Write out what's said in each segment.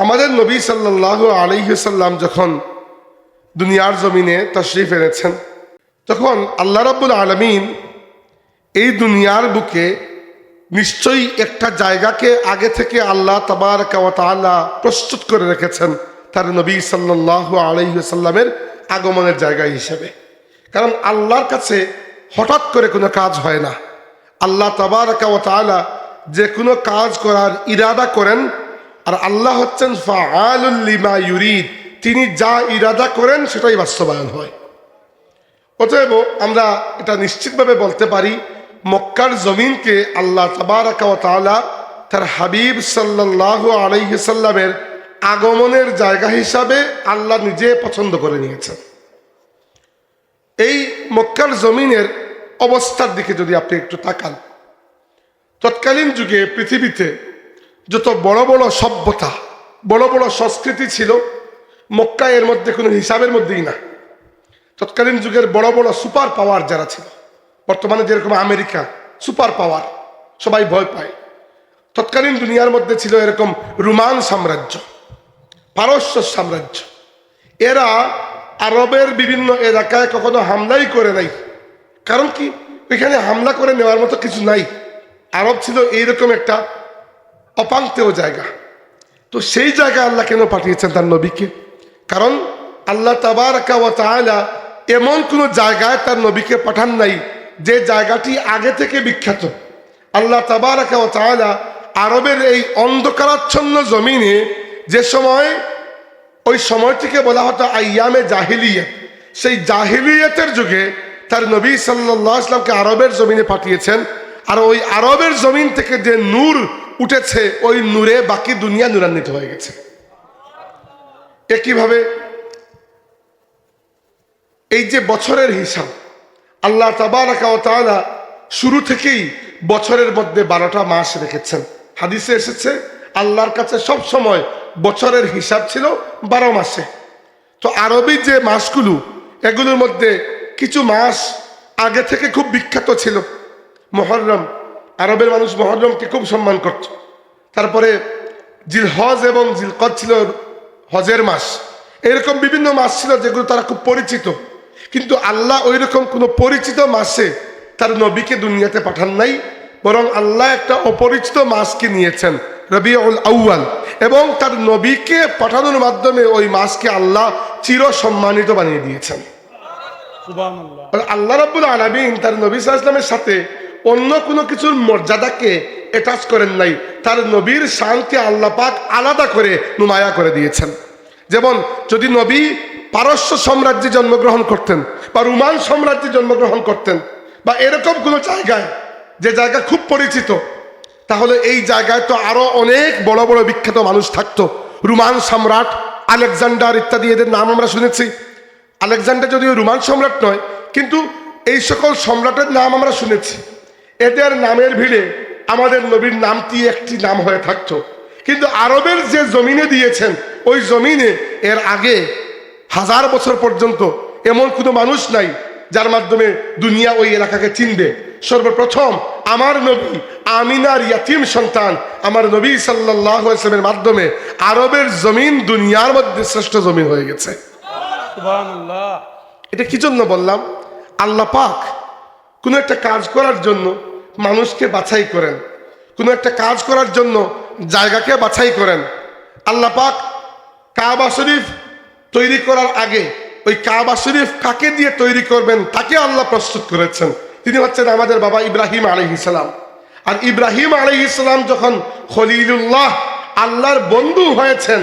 আমাদের নবী সাল্লাল্লাহু আলাইহি সাল্লাম যখন দুনিয়ার জমিনে তশরিফ এনেছেন, তখন আল্লাহ রাব্বুল আলামিন এই দুনিয়ার বুকে নিশ্চয়ই একটা জায়গাকে আগে থেকে আল্লাহ তাবারকা ওয়া তাআলা প্রস্তুত করে রেখেছেন তার নবী সাল্লাল্লাহু আলাইহি সাল্লামের আগমনের জায়গা হিসেবে। কারণ আল্লাহর কাছে হঠাৎ করে কোনো কাজ হয় না। আল্লাহ তাবারকা ওয়া তাআলা যে কোনো কাজ করার ইরাদা করেন, আর আল্লাহ হচ্ছেন ফাআলুল লিমা ইউরিদ, তিনি যা ইরাদা করেন সেটাই বাস্তবায়ন হয়। অতএব আমরা এটা নিশ্চিতভাবে বলতে পারি, মক্কার জমিনকে আল্লাহ তাবারকা ওয়া তাআলা তার হাবিব সাল্লাল্লাহু আলাইহি সাল্লামের আগমনের জায়গা হিসাবে আল্লাহ নিজে পছন্দ করে নিয়েছেন। এই মক্কার জমিনের অবস্থার দিকে যদি আপনি একটু তাকান, তৎকালীন যুগে পৃথিবীতে যত বড় বড় সভ্যতা, বড় বড় সংস্কৃতি ছিল, মক্কা এর মধ্যে কোনো হিসাবের মধ্যেই না। তৎকালীন যুগের বড় বড় সুপার পাওয়ার যারা ছিল, বর্তমানে যেরকম আমেরিকা সুপার পাওয়ার, সবাই ভয় পায়, তৎকালীন দুনিয়ার মধ্যে ছিল এরকম রোমান সাম্রাজ্য, পারস্য সাম্রাজ্য। এরা আরবের বিভিন্ন এলাকায় কখনো হামলাই করে নাই। কারণ কি, এখানে হামলা করে নেওয়ার মতো কিছু নাই। আরব ছিল এইরকম একটা অপাঙ্ক্তেয় জায়গা। তো সেই জায়গায় আল্লাহ কেন পাঠিয়েছেন তার নবীকে? কারণ আল্লাহ তাবারকা ওয়া তাআলা এমন কোনো জায়গায় তার নবীকে পাঠান নাই যে জায়গাটি আগে থেকে বিখ্যাত। আল্লাহ তাবারকা ওয়া তাআলা আরবের এই অন্ধকারাচ্ছন্ন জমিনে যে সময়, ওই সময়টিকে বলা হতো আইয়ামে জাহিলিয়াত, সেই জাহিলিয়াতের যুগে তার নবী সাল্লাল্লাহু আলাইহি ওয়াসাল্লামকে আরবের জমিনে পাঠিয়েছেন। আর ওই আরবের জমিন থেকে যে নূর উঠেছে, ওই নূরে বাকি দুনিয়া নূরান্বিত হয়ে গেছে। একইভাবে এই যে বছরের হিসাব, আল্লাহ তাবারকা ওয়া তাআলা শুরু থেকেই বছরের মধ্যে 12টা মাস রেখেছেন। হাদিসে এসেছে আল্লাহর কাছে সব সময় বছরের হিসাব ছিল 12 মাসে। তো আরবি যে মাসগুলো, এগুলোর মধ্যে কিছু মাস আগে থেকে খুব বিখ্যাত ছিল। মুহররম, আরবের মানুষ মুহররমকে খুব সম্মান করত। তারপরে জিলহজ এবং জিলকদ ছিল হজের মাস। এরকম বিভিন্ন মাস ছিল যেগুলো তারা খুব পরিচিত। কিন্তু আল্লাহ ওই রকম কোনো পরিচিত মাসে তার নবীকে দুনিয়াতে পাঠান নাই, বরং আল্লাহ একটা অপরিচিত মাসকে নিয়েছেন, রবিউল আউয়াল, এবং তার নবীকে পাঠানোর মাধ্যমে ওই মাসকে আল্লাহ চির সম্মানিত বানিয়ে দিয়েছেন। আল্লাহ রাব্বুল আলামিন তার নবী সাল্লাল্লাহু আলাইহি ওয়াসাল্লামের সাথে অন্য কোনো কিছুর মর্যাদাকে অ্যাটাচ করেন নাই, তার নবীর শানকে আল্লাহ পাক আলাদা করে নুমায়া করে দিয়েছেন। যেমন যদি নবী পারস্য সাম্রাজ্যে জন্মগ্রহণ করতেন, বা রোমান সাম্রাজ্যে জন্মগ্রহণ করতেন, বা এরকম কোনো জায়গায় যে জায়গা খুব পরিচিত, তাহলে এই জায়গায় তো আরো অনেক বড় বড় বিখ্যাত মানুষ থাকতো। রোমান সম্রাট আলেকজান্ডার ইত্যাদি, এদের নাম আমরা শুনেছি। আলেকজান্ডার যদিও রোমান সম্রাট নয়, কিন্তু এই সকল সম্রাটের নাম আমরা শুনেছি। এদের নামের ভিড়ে আমাদের নবীর নামটি একটি নাম হয়ে থাকতো। কিন্তু আরবের যে জমিনে দিয়েছেন, ওই জমিনে এর আগে 1000 বছর পর্যন্ত এমন কোনো মানুষ নাই যার মাধ্যমে দুনিয়া ওই এলাকাকে চিনবে। সর্বপ্রথম আমার নবী আমিনার ইয়াতিম সন্তান আমার নবী সাল্লাল্লাহু আলাইহি ওয়াসাল্লামের মাধ্যমে আরবের জমিন দুনিয়ার মধ্যে শ্রেষ্ঠ জমিন হয়ে গেছে। সুবহানাল্লাহ। এটা কি জন্য বললাম? আল্লাহ পাক কোনো একটা কাজ করার জন্য মানুষকে বাছাই করেন, কোনো একটা কাজ করার জন্য জায়গাকে বাছাই করেন। আল্লাহ পাক কাবা শরীফ তৈরি করার আগে ওই কাবা শরীফ কাকে দিয়ে তৈরি করবেন তাকে আল্লাহ প্রস্তুত করেছেন। তিনি হচ্ছেন আমাদের বাবা ইব্রাহিম আলাইহিস সালাম। আর ইব্রাহিম আলাইহিস সালাম যখন খলিলুল্লাহ, আল্লাহর বন্ধু হয়েছেন,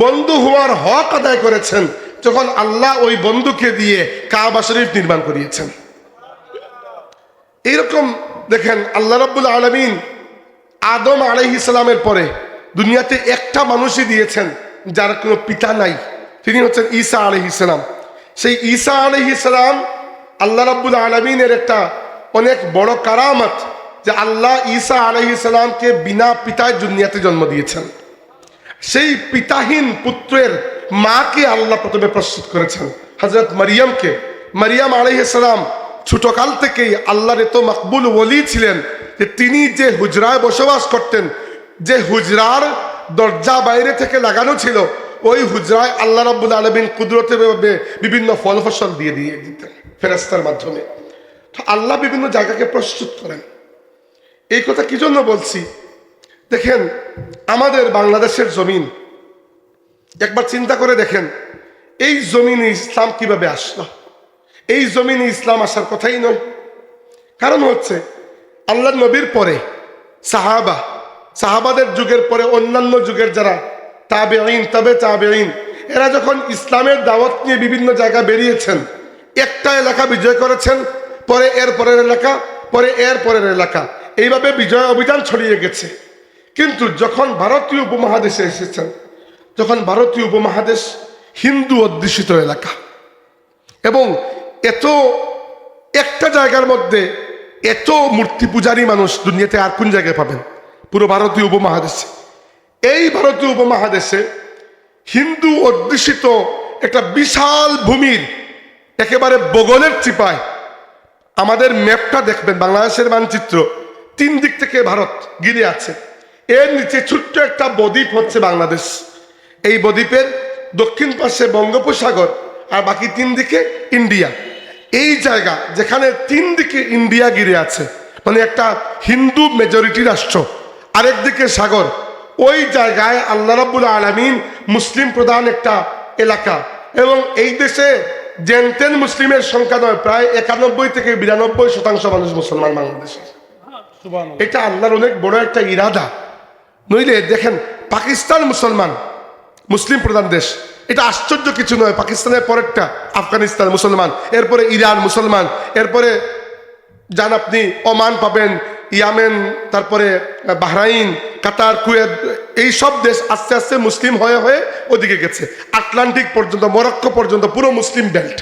বন্ধু হওয়ার হক আদায় করেছেন, যখন আল্লাহ ওই বন্ধুকে দিয়ে কাবা শরীফ নির্মাণ করিয়েছেন। এইরকম দেখেন আল্লাহ রাব্বুল আলামিন আদম আলাইহিস সালামের পরে দুনিয়াতে একটা মানুষই দিয়েছেন যার কোনো পিতা নাই, তিনি হচ্ছেন ঈসা আলাইহিস সালাম। সেই ঈসা আলাইহিস সালাম আল্লাহ রাব্বুল আলামিনের একটা অনেক বড় কারামত যে আল্লাহ ঈসা আলাইহিস সালামকে বিনা পিতায় দুনিয়াতে জন্ম দিয়েছেন। সেই পিতাহীন পুত্রের মাকে আল্লাহ প্রথমে প্রস্তুত করেছেন, হযরত মারিয়ামকে। মারিয়াম আলাইহিস সালাম ছোটকাল থেকেই আল্লাহর এত মাকবুল ওলি ছিলেন যে তিনি যে হুজরায় বসবাস করতেন, যে হুজরার দরজা বাইরে থেকে লাগানো ছিল, ওই হুজরায় আল্লাহ রাব্বুল আলামিন কুদরতে বিভিন্ন ফল ফসল দিয়ে দিতেন ফেরেশতার মাধ্যমে। তো আল্লাহ বিভিন্ন জায়গাকে প্রস্তুত করেন। এই কথা কি জন্য বলছি, দেখেন আমাদের বাংলাদেশের জমিন একবার চিন্তা করে দেখেন, এই জমিনে ইসলাম কিভাবে আসলো? এই জমিনে ইসলাম আসার কথাই নয়। কারণ হচ্ছে আল্লাহ নবীর পরে সাহাবাদের যুগের পরে অন্যান্য যুগের যারা তাবেঈন, এরা যখন ইসলামের দাওয়াত নিয়ে বিভিন্ন জায়গায় বেরিয়েছেন, একটা এলাকা বিজয় করেছেন, পরে এর পরের এলাকা, পরে এর পরের এলাকা, এইভাবে বিজয় অভিযান ছড়িয়ে গেছে। কিন্তু যখন ভারতীয় উপমহাদেশে এসেছেন, যখন ভারতীয় উপমহাদেশ হিন্দু অধ্যুষিত এলাকা, এবং এত একটা জায়গার মধ্যে এত মূর্তি পূজারী মানুষ দুনিয়াতে আর কোন জায়গায় পাবেন? পুরো ভারতীয় উপমহাদেশে। এই ভারতীয় উপমহাদেশে হিন্দু অধ্যুষিত একটা বিশাল ভূমির একেবারে বগলের চিপায়, আমাদের ম্যাপটা দেখবেন, বাংলাদেশের মানচিত্র, 3 দিক থেকে ভারত ঘিরে আছে। এর নিচে ছোট্ট একটা বদ্বীপ হচ্ছে বাংলাদেশ। এই বদ্বীপের দক্ষিণ পাশে বঙ্গোপসাগর, আর বাকি 3 দিকে ইন্ডিয়া। এই জায়গা যেখানে 3 দিকে ইন্ডিয়া ঘিরে আছে, মানে একটা হিন্দু মেজরিটি রাষ্ট্র, আরেক দিকে সাগর, ওই জায়গায় আল্লাহ রাব্বুল আলামিন মুসলিম প্রধান একটা এলাকা, এবং এই দেশে জেনতেন মুসলিমের সংখ্যা নয়, প্রায় 91 থেকে 92% মানুষ মুসলমান বাংলাদেশের। এটা আল্লাহর অনেক বড় একটা ইরাদা। নইলে দেখেন পাকিস্তান মুসলিম প্রধান দেশ, এটা আশ্চর্য কিছু নয়। পাকিস্তানের পরেরটা আফগানিস্তান মুসলমান, এরপরে ইরান মুসলমান, এরপরে যান আপনি ওমান পাবেন, ইয়ামেন, তারপরে বাহরাইন, কাতার, কুয়েত, এই সব দেশ আস্তে আস্তে মুসলিম হয়ে হয়ে ওদিকে গেছে। আটলান্টিক পর্যন্ত, মরক্কো পর্যন্ত পুরো মুসলিম বেল্ট।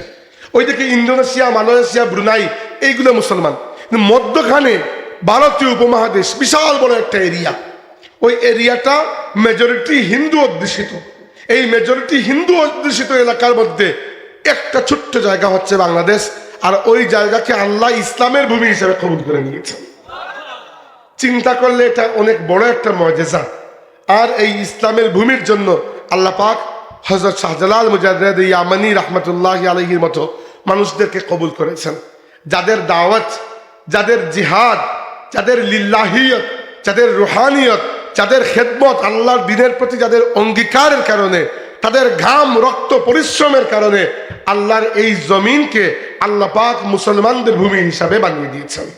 ওইদিকে ইন্দোনেশিয়া, মালয়েশিয়া, ব্রুনাই, এইগুলো মুসলমান। মধ্যখানে ভারতীয় উপমহাদেশ বিশাল বড় একটা এরিয়া। ওই এরিয়াটা মেজরিটি হিন্দু অধ্যুষিত। এই মেজরিটি হিন্দু অধ্যুষিত এলাকার মধ্যে একটা ছোট্ট জায়গা হচ্ছে বাংলাদেশ, আর ওই জায়গাকে আল্লাহ ইসলামের ভূমি হিসেবে কবুল করে নিয়েছেন। চিন্তা করলে এটা অনেক বড় একটা মুজিজা। আর এই ইসলামের ভূমির জন্য আল্লাহ পাক হযরত শাহজালাল মুজাদ্দিদ ইয়ামানি রাহমাতুল্লাহি আলাইহির মতো মানুষদেরকে কবুল করেছেন, যাদের দাওয়াত, যাদের জিহাদ, যাদের লিল্লাহিয়ত, যাদের রুহানিয়ত, যাদের খেদমত, আল্লাহর দ্বীনের প্রতি যাদের অঙ্গীকারের কারণে, তাদের ঘাম, রক্ত, পরিশ্রমের কারণে আল্লাহর এই জমিনকে আল্লাহ পাক মুসলমানদের ভূমি হিসাবে বানিয়ে দিয়েছেন।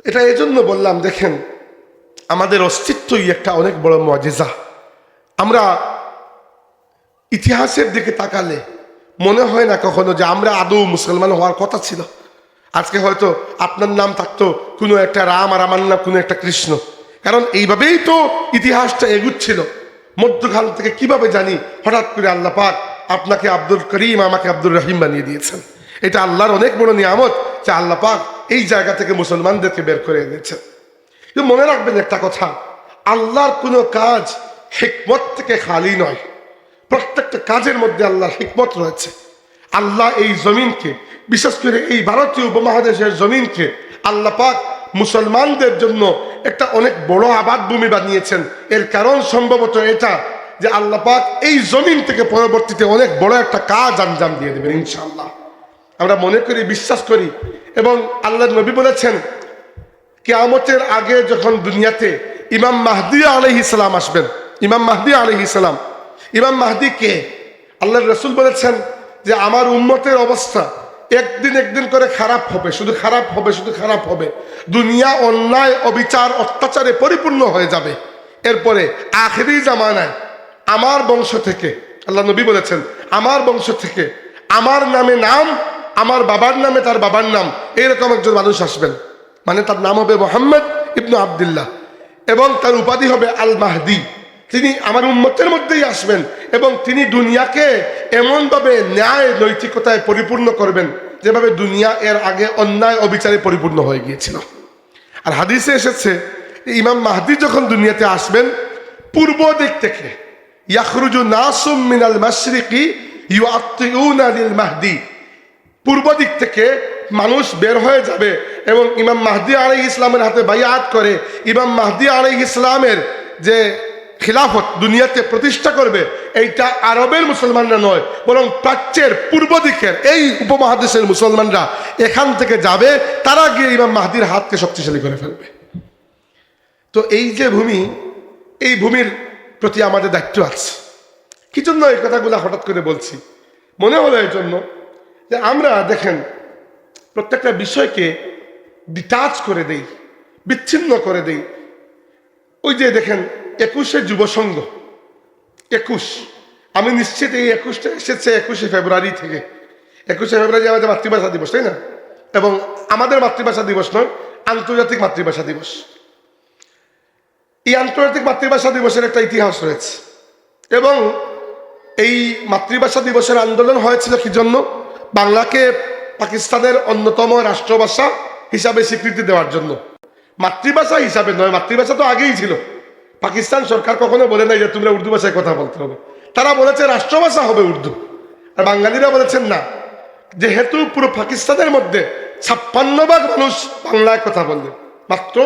এটা এই জন্য বললাম, দেখেন আমাদের অস্তিত্বই একটা অনেক বড় মুজিজা। আমরা ইতিহাসের দিকে তাকালে মনে হয় না কখনো যে আমরা আদৌ মুসলমান হওয়ার কথা ছিল। আজকে হয়তো আপনার নাম থাকতো কোনো একটা রাম, আর আমার নাম কোনো একটা কৃষ্ণ। কারণ এইভাবেই তো ইতিহাসটা এগুচ্ছিল। মধ্যখান থেকে কিভাবে জানি হঠাৎ করে আল্লাহ পাক আপনাকে আব্দুল করিম, আমাকে আব্দুর রহিম বানিয়ে দিয়েছেন। এটা আল্লাহর অনেক বড় নিয়ামত যে আল্লাহ পাক এই জায়গা থেকে মুসলমানদেরকে বের করে এনেছেন। কিন্তু মনে রাখবেন একটা কথা, আল্লাহর কোনো কাজ হিকমত থেকে খালি নয়। প্রত্যেকটা কাজের মধ্যে আল্লাহর হিকমত রয়েছে। আল্লাহ এই জমিনকে, বিশেষ করে এই ভারতীয় উপমহাদেশের জমিনকে আল্লাহ পাক মুসলমানদের জন্য একটা অনেক বড় আবাদ ভূমি বানিয়েছেন। এর কারণ সম্ভবত এটা যে আল্লাহ পাক এই জমিন থেকে পরবর্তীতে অনেক বড় একটা কাজ আঞ্জাম দিয়ে দেবেন ইনশাআল্লাহ। আমরা মনে করি, বিশ্বাস করি, এবং আল্লাহর নবী বলেছেন কিয়ামতের আগে যখন দুনিয়াতে ইমাম মাহদী আলাইহিস সালাম আসবেন, ইমাম মাহদী আলাইহিস সালাম, ইমাম মাহদী কে? আল্লাহর রাসূল বলেছেন যে আমার উম্মতের অবস্থা একদিন করে খারাপ হবে, শুধু খারাপ হবে, শুধু খারাপ হবে। দুনিয়া অন্যায়, অবিচার, অত্যাচারে পরিপূর্ণ হয়ে যাবে। এরপরে আখিরি জামানায় আমার বংশ থেকে, আল্লাহ নবী বলেছেন আমার বংশ থেকে আমার নামে নাম, আমার বাবার নামে তার বাবার নাম, এরকম একজন মানুষ আসবেন। মানে তার নাম হবে মুহাম্মদ ইবনে আব্দুল্লাহ, এবং তার উপাধি হবে আল মাহদী। তিনি আমার উম্মতের মধ্যেই আসবেন, এবং তিনি দুনিয়াকে এমনভাবে ন্যায় নৈতিকতায় পরিপূর্ণ করবেন যেভাবে দুনিয়া এর আগে অন্যায় অবিচারে পরিপূর্ণ হয়ে গিয়েছিল। আর হাদিসে এসেছে ইমাম মাহদী যখন দুনিয়াতে আসবেন, পূর্ব দিক থেকে ইয়াখরুজু নাসুম মিনাল মাশরিকি ইউআত্তিউনা লিল মাহদী, পূর্ব দিক থেকে মানুষ বের হয়ে যাবে এবং ইমাম মাহদী আলাইহিস সালামের হাতে বাইআত করে ইমাম মাহদী আলাইহিস সালামের যে খিলাফত দুনিয়াতে প্রতিষ্ঠা করবে, এইটা আরবের মুসলমানরা নয়, বরং প্রাচ্যের পূর্ব দিকের এই উপমহাদেশের মুসলমানরা এখান থেকে যাবে, তারা গিয়ে ইমাম মাহদির হাতকে শক্তিশালী করে ফেলবে। তো এই যে ভূমি, এই ভূমির প্রতি আমাদের দায়িত্ব আছে। কি জন্য এই কথাগুলো হঠাৎ করে বলছি? মনে হলো এই জন্য যে আমরা দেখেন প্রত্যেকটা বিষয়কে ডিটাচ করে দেই, বিচ্ছিন্ন করে দেই। ওই যে দেখেন 21শে যুব সংঘ, 21, আমি নিশ্চিত এই 21টা এসেছে 21শে ফেব্রুয়ারি থেকে। 21শে ফেব্রুয়ারি আমাদের মাতৃভাষা দিবস, তাই না? এবং আমাদের মাতৃভাষা দিবস নয়, আন্তর্জাতিক মাতৃভাষা দিবস। এই আন্তর্জাতিক মাতৃভাষা দিবসের একটা ইতিহাস রয়েছে, এবং এই মাতৃভাষা দিবসের আন্দোলন হয়েছিল কি জন্য? বাংলাকে পাকিস্তানের অন্যতম রাষ্ট্রভাষা হিসাবে স্বীকৃতি দেওয়ার জন্য। মাতৃভাষা হিসাবে নয়, মাতৃভাষা তো আগেই ছিল। পাকিস্তান সরকার কখনো বলে নাই যে তোমরা উর্দু ভাষায় কথা বলতে হবে, তারা বলেছে রাষ্ট্রভাষা হবে উর্দু। আর বাঙালিরা বলেছেন না, যেহেতু পুরো পাকিস্তানের মধ্যে 56% মানুষ বাংলায় কথা বলতেন, মাত্র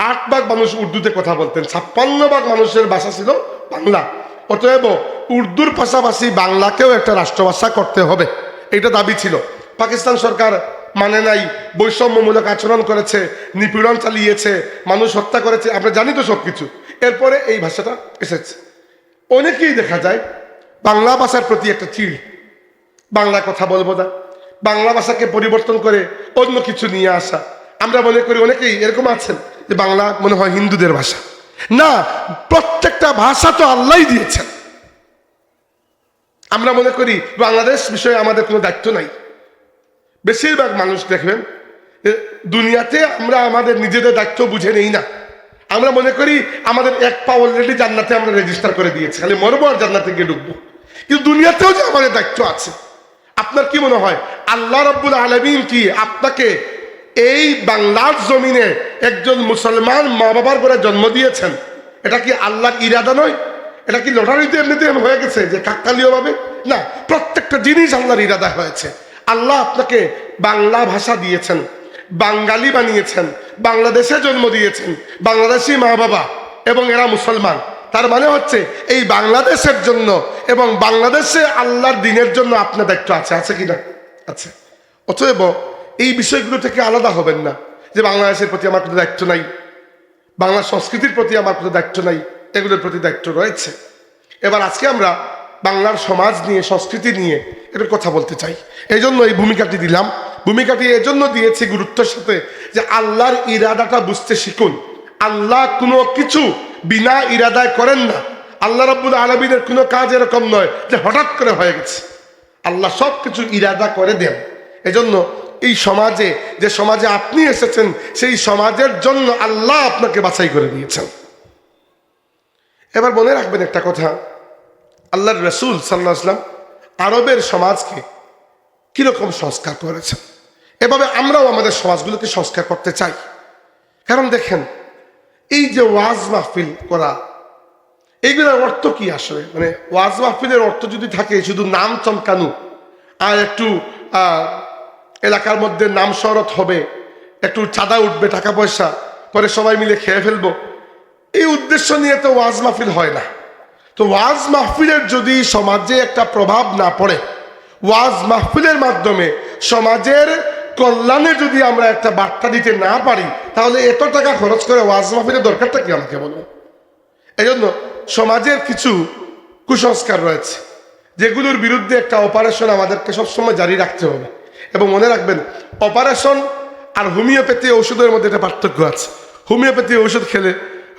8% মানুষ উর্দুতে কথা বলতেন, 56% মানুষের ভাষা ছিল বাংলা। অতএব উর্দুর পাশাপাশি বাংলাকেও একটা রাষ্ট্রভাষা করতে হবে, এটা দাবি ছিল। পাকিস্তান সরকার মানে নাই, বৈষম্যমূলক আচরণ করেছে, নিপীড়ন চালিয়েছে, মানুষ হত্যা করেছে, আমরা জানি তো সব কিছু। এরপরে এই ভাষাটা এসেছে। অনেকেই দেখা যায় বাংলা ভাষার প্রতি একটা চিড়, বাংলা কথা বলবো না, বাংলা ভাষাকে পরিবর্তন করে অন্য কিছু নিয়ে আসা। আমরা মনে করি, অনেকেই এরকম আছেন যে বাংলা মনে হয় হিন্দুদের ভাষা। না, প্রত্যেকটা ভাষা তো আল্লাহই দিয়েছেন। আমরা মনে করি বাংলাদেশ বিষয়ে আমাদের কোনো দায়িত্ব নাই। বেশিরভাগ মানুষ দেখবেন দুনিয়াতে আমরা আমাদের নিজেদের দায়িত্ব বুঝে নেই না। আমরা মনে করি আমাদের এক পা অলরেডি জান্নাতে আমরা রেজিস্টার করে দিয়েছি, খালি মরবো আর জান্নাতে গিয়ে ঢুকবো। কিন্তু দুনিয়াতেও যে আমাদের দায়িত্ব আছে। আপনার কি মনে হয় আল্লাহ রাব্বুল আলামিন কি আপনাকে এই বাংলার জমিনে একজন মুসলমান মা বাবার করে জন্ম দিয়েছেন? এটা কি আল্লাহর ইরাদা নয়? এটা কি লটারিতে এমনিতে হয়ে গেছে যে কাকতালীয় ভাবে? না, প্রত্যেকটা জিনিস আল্লাহর ইরাদা হয়েছে। আল্লাহ আপনাকে বাংলা ভাষা দিয়েছেন, বাঙালি বানিয়েছেন, বাংলাদেশে জন্ম দিয়েছেন, বাংলাদেশি মা বাবা, এবং এরা মুসলমান। তার মানে হচ্ছে এই বাংলাদেশের জন্য এবং বাংলাদেশে আল্লাহর দিনের জন্য আপনার দায়িত্ব আছে, আছে কি না? আছে। অতএব এই বিষয়গুলো থেকে আলাদা হবেন না যে বাংলাদেশের প্রতি আমার কোনো দায়িত্ব নাই, বাংলা সংস্কৃতির প্রতি আমার কোনো দায়িত্ব নাই। এগুলোর প্রতি দায়িত্ব রয়েছে। এবার আজকে আমরা বাংলার সমাজ নিয়ে, সংস্কৃতি নিয়ে একটু কথা বলতে চাই। এই জন্য এই ভূমিকাটি দিলাম। ভূমিকাটি এজন্য দিয়েছি গুরুত্বের সাথে যে আল্লাহর ইরাদাটা বুঝতে শিখুন। আল্লাহ কোনো কিছু বিনা ইরাদায় করেন না। আল্লাহ রাব্বুল আলামিনের কোনো কাজ এরকম নয় যে হঠাৎ করে হয়ে গেছে। আল্লাহ সব কিছু ইরাদা করে দেন। এজন্য এই সমাজে, যে সমাজে আপনি এসেছেন, সেই সমাজের জন্য আল্লাহ আপনাকে বাছাই করে দিয়েছেন। এবার মনে রাখবেন একটা কথা, আল্লাহর রাসূল সাল্লাল্লাহু আলাইহি ওয়াসাল্লাম আরবের সমাজকে কিরকম সংস্কার করেছেন, এভাবে আমরাও আমাদের সমাজগুলোকে সংস্কার করতে চাই। কারণ দেখেন, এই যে ওয়াজ মাহফিল করা, এইগুলোর অর্থ কি আসলে? মানে ওয়াজ মাহফিলের অর্থ যদি থাকে শুধু নাম চমকানো আর একটু এলাকার মধ্যে নাম শহরত হবে, একটু চাঁদা উঠবে, টাকা পয়সা, পরে সবাই মিলে খেয়ে ফেলবো, এই উদ্দেশ্য নিয়ে তো ওয়াজ মাহফিল হয় না। তো ওয়াজ মাহফিলের যদি সমাজে একটা প্রভাব না পড়ে, ওয়াজ মাহফিলের মাধ্যমে সমাজের কল্যাণে যদি আমরা একটা বার্তা দিতে না পারি, তাহলে এত টাকা খরচ করে ওয়াজ মাহফিলের দরকারটা কি আমাকে বলুন? এই জন্য সমাজের কিছু কুসংস্কার রয়েছে, যেগুলোর বিরুদ্ধে একটা অপারেশন আমাদেরকে সবসময় জারি রাখতে হবে। এবং মনে রাখবেন, অপারেশন আর হোমিওপ্যাথি ওষুধের মধ্যে একটা পার্থক্য আছে। হোমিওপ্যাথি ওষুধ খেলে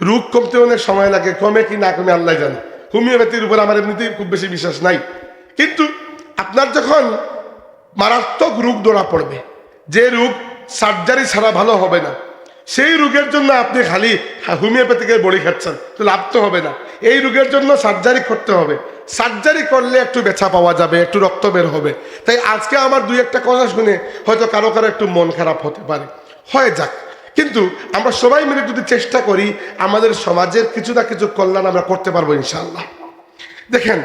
রোগ কমতে অনেক সময় লাগে, কমে কি না কমে আল্লাহ জানে। হোমিওপ্যাথির উপর আমার এমনিতেই খুব বেশি বিশ্বাস নাই। কিন্তু আপনার যখন মারাত্মক রোগ ধরা পড়বে, যে রোগ সার্জারি ছাড়া ভালো হবে না, সেই রোগের জন্য আপনি খালি হোমিওপ্যাথিকের বড়ি খাচ্ছেন, তো লাভ তো হবে না। এই রোগের জন্য সার্জারি করতে হবে। সার্জারি করলে একটু ব্যথা পাওয়া যাবে, একটু রক্ত বের হবে। তাই আজকে আমার দুই একটা কথা শুনে হয়তো কারো কারো একটু মন খারাপ হতে পারে, হয়ে যাক। কিন্তু আমরা সবাই মিলে যদি চেষ্টা করি, আমাদের সমাজের কিছু না কিছু কল্যাণ আমরা করতে পারবো ইনশাআল্লাহ। দেখেন,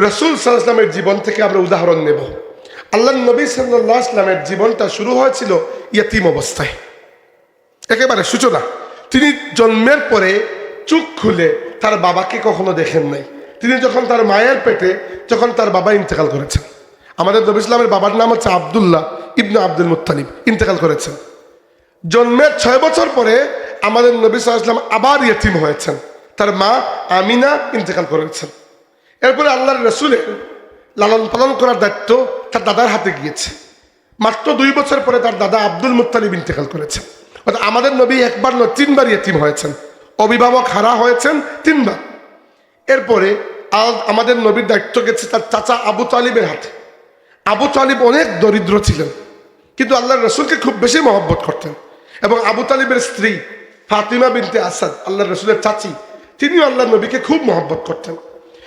রাসূল সাল্লাল্লাহু আলাইহি ওয়াসাল্লামের জীবন থেকে আমরা উদাহরণ নেব। আল্লাহর নবী সাল্লাল্লাহু আলাইহি ওয়াসাল্লামের জীবনটা শুরু হয়েছিল ইয়তীম অবস্থায়, একেবারে সূচনা। তিনি জন্মের পরে চোখ খুলে তার বাবাকে কখনো দেখেন নাই। তিনি যখন তার মায়ের পেটে, যখন তার বাবা ইন্তেকাল করেছেন, আমাদের নবী ইসলামের বাবার নাম হচ্ছে আব্দুল্লাহ ইবনে আব্দুল মুত্তালিব, ইন্তেকাল করেছেন। জন্মের 6 বছর পরে আমাদের নবী সাল্লাল্লাহু আলাইহি ওয়াসাল্লাম আবার ইয়েতিম হয়েছেন, তার মা আমিনা ইন্তেকাল করেছেন। এরপরে আল্লাহর রাসূলের লালন পালন করার দায়িত্ব তার দাদার হাতে গিয়েছে। মাত্র 2 বছর পরে তার দাদা আব্দুল মুত্তালিব ইন্তেকাল করেছেন। অর্থাৎ আমাদের নবী একবার নয় 3 বার ইয়েতিম হয়েছেন, অভিভাবক হারা হয়েছেন 3 বার। এরপরে আমাদের নবীর দায়িত্ব গেছে তার চাচা আবু তালিবের হাতে। আবু তালিব অনেক দরিদ্র ছিলেন, কিন্তু আল্লাহর রসুলকে খুব বেশি মহব্বত করতেন। এবং আবু তালিবের স্ত্রী ফাতিমা বিনতে আসাদ, আল্লাহর রসুলের চাচি, তিনিও আল্লাহর নবীকে খুব মহব্বত করতেন।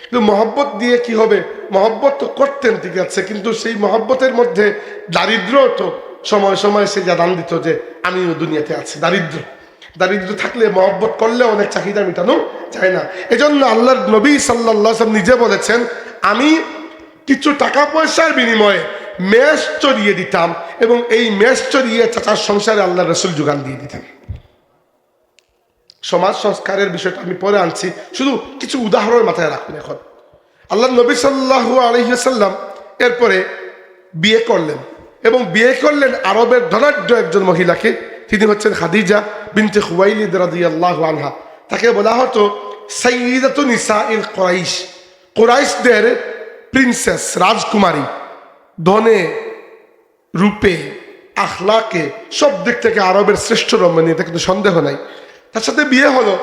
কিন্তু মহব্বত দিয়ে কি হবে? মহব্বত তো করতেন ঠিক আছে, কিন্তু সেই মহব্বতের মধ্যে দারিদ্র তো সময় সময় সে জানান দিত যে আমিও দুনিয়াতে আছি। দারিদ্র থাকলে মহব্বত করলে অনেক চাহিদা মেটানো যায় না। এজন্য আল্লাহর নবী সাল্লাল্লাহু আলাইহি ওয়াসাল্লাম নিজে বলেছেন, আমি কিছু টাকা পয়সার বিনিময়ে মেষ চড়িয়ে দিতাম, এবং এই মেষ চড়িয়ে চাচার সংসারে আল্লাহর রাসূল যোগান দিয়ে দিতেন। সমাজ সংস্কারের বিষয়টা আমি পরে আনছি, শুধু কিছু উদাহরণ মাথায় রাখুন। এখন আল্লাহর নবী সাল্লাল্লাহু আলাইহি ওয়াসাল্লাম এরপরে বিয়ে করলেন, এবং বিয়ে করলেন আরবের ধনাঢ্য একজন মহিলাকে। তিনি হচ্ছেন খাদিজা বিনতে খুয়াইলিদ রাদিয়াল্লাহু আনহা। তাকে বলা হতো সাইয়্যিদাতু নিসাইল কুরাইশ, কুরাইশদের প্রিন্সেস, রাজকুমারী। ধনে, রূপে, আখলাকে, সব দিক থেকে আরবের শ্রেষ্ঠ রমণী, এটা কিন্তু সন্দেহ নাই। তার সাথে বিয়ে হলো,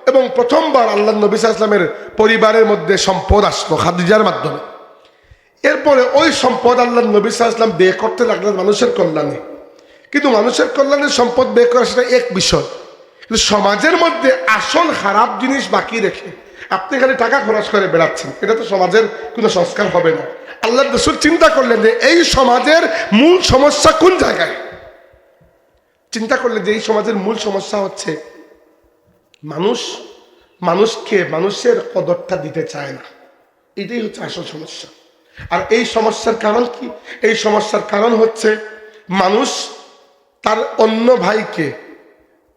এবং প্রথমবার আল্লাহ নবী সাল্লাল্লাহু আলাইহি ওয়াসাল্লামের পরিবারের মধ্যে সম্পদ আসলো খাদিজার মাধ্যমে। এরপরে ওই সম্পদ আল্লাহ নবী সাল্লাল্লাহু আলাইহি ওয়াসাল্লাম ব্যয় করতে লাগলেন মানুষের কল্যাণে। কিন্তু মানুষের কল্যাণে সম্পদ ব্যয় করা সেটা এক বিষয়, কিন্তু সমাজের মধ্যে আসল খারাপ জিনিস বাকি রেখে আপনি খালি টাকা খরচ করে বেড়াচ্ছেন, এটা তো সমাজের কোনো সংস্কার হবে না। আল্লাহ রাসূল চিন্তা করলেন যে এই সমাজের মূল সমস্যা কোন জায়গায়। চিন্তা করলেন যে এই সমাজের মূল সমস্যা হচ্ছে মানুষকে মানুষের কদরটা দিতে চায় না। এটাই হচ্ছে আসল সমস্যা। আর এই সমস্যার কারণ কি? এই সমস্যার কারণ হচ্ছে মানুষ তার অন্য ভাইকে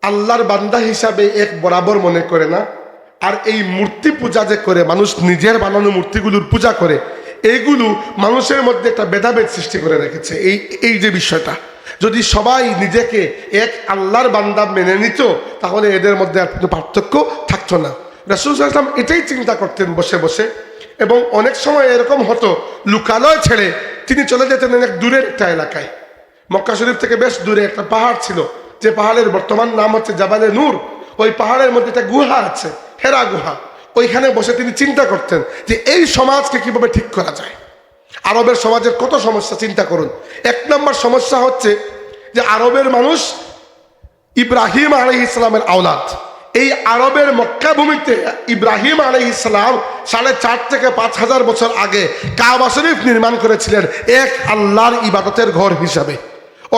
আল্লাহর বান্দা হিসাবে এক বরাবর মনে করে না। আর এই মূর্তি পূজা যে করে, মানুষ নিজের বানানো মূর্তিগুলোর পূজা করে, এইগুলো মানুষের মধ্যে একটা ভেদাভেদ সৃষ্টি করে রেখেছে। এই যে বিষয়টা, যদি সবাই নিজেকে এক আল্লাহর বান্দা মেনে নিত, তাহলে এদের মধ্যে আর কোনো পার্থক্য থাকতো না। রাসূল সাল্লাল্লাহু আলাইহি ওয়াসাল্লাম এটাই চিন্তা করতেন বসে বসে। এবং অনেক সময় এরকম হতো, লোকালয় ছেড়ে তিনি চলে যেতেন অনেক দূরের একটা এলাকায়। মক্কা শরীফ থেকে বেশ দূরে একটা পাহাড় ছিল, যে পাহাড়ের বর্তমান নাম হচ্ছে জাবালে নূর। ওই পাহাড়ের মধ্যে একটা গুহা আছে, হেরা গুহা। ওইখানে বসে তিনি চিন্তা করতেন যে এই সমাজকে কিভাবে ঠিক করা যায়। আরবের সমাজের কত সমস্যা চিন্তা করুন। 1 নম্বর সমস্যা হচ্ছে যে আরবের মানুষ ইব্রাহিম আলাইহিস সালামের আওলাদ। এই আরবের মক্কা ভূমিতে ইব্রাহিম আলাইহিস সালাম 4.5 থেকে 5,000 বছর আগে কাবা শরীফ নির্মাণ করেছিলেন এক আল্লাহর ইবাদতের ঘর হিসাবে।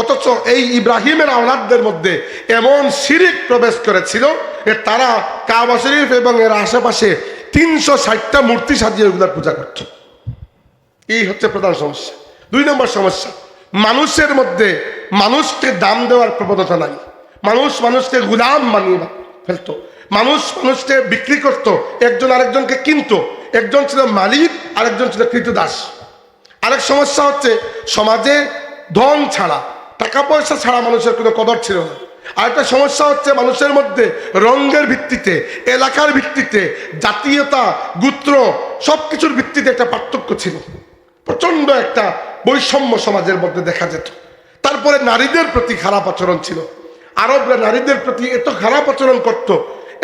অথচ এই ইব্রাহিমের আওলাদদের মধ্যে এমন শিরিক প্রবেশ করেছিল যে তারা কাবা শরীফ এবং এর আশেপাশে 360টা মূর্তি সাজিয়ে ওগুলোর পূজা করত। এই হচ্ছে প্রধান সমস্যা। 2 নম্বর সমস্যা, মানুষের মধ্যে মানুষকে দাম দেওয়ার প্রবণতা নাই। মানুষ মানুষকে গোলাম বানিয়ে ফেলতো, মানুষ মানুষকে বিক্রি করত, একজন আরেকজনকে কিনতো। একজন ছিল মালিক, আরেকজন ছিল কৃতদাস। আরেক সমস্যা হচ্ছে সমাজে ধন ছাড়া, টাকা পয়সা ছাড়া মানুষের কোনো কদর ছিল না। আরেকটা সমস্যা হচ্ছে মানুষের মধ্যে রঙের ভিত্তিতে, এলাকার ভিত্তিতে, জাতীয়তা, গোত্র, সবকিছুর ভিত্তিতে একটা পার্থক্য ছিল। প্রচন্ড একটা বৈষম্য সমাজের মধ্যে দেখা যেত। তারপরে নারীদের প্রতি খারাপ আচরণ ছিল। আরবরা নারীদের প্রতি এত খারাপ আচরণ করত,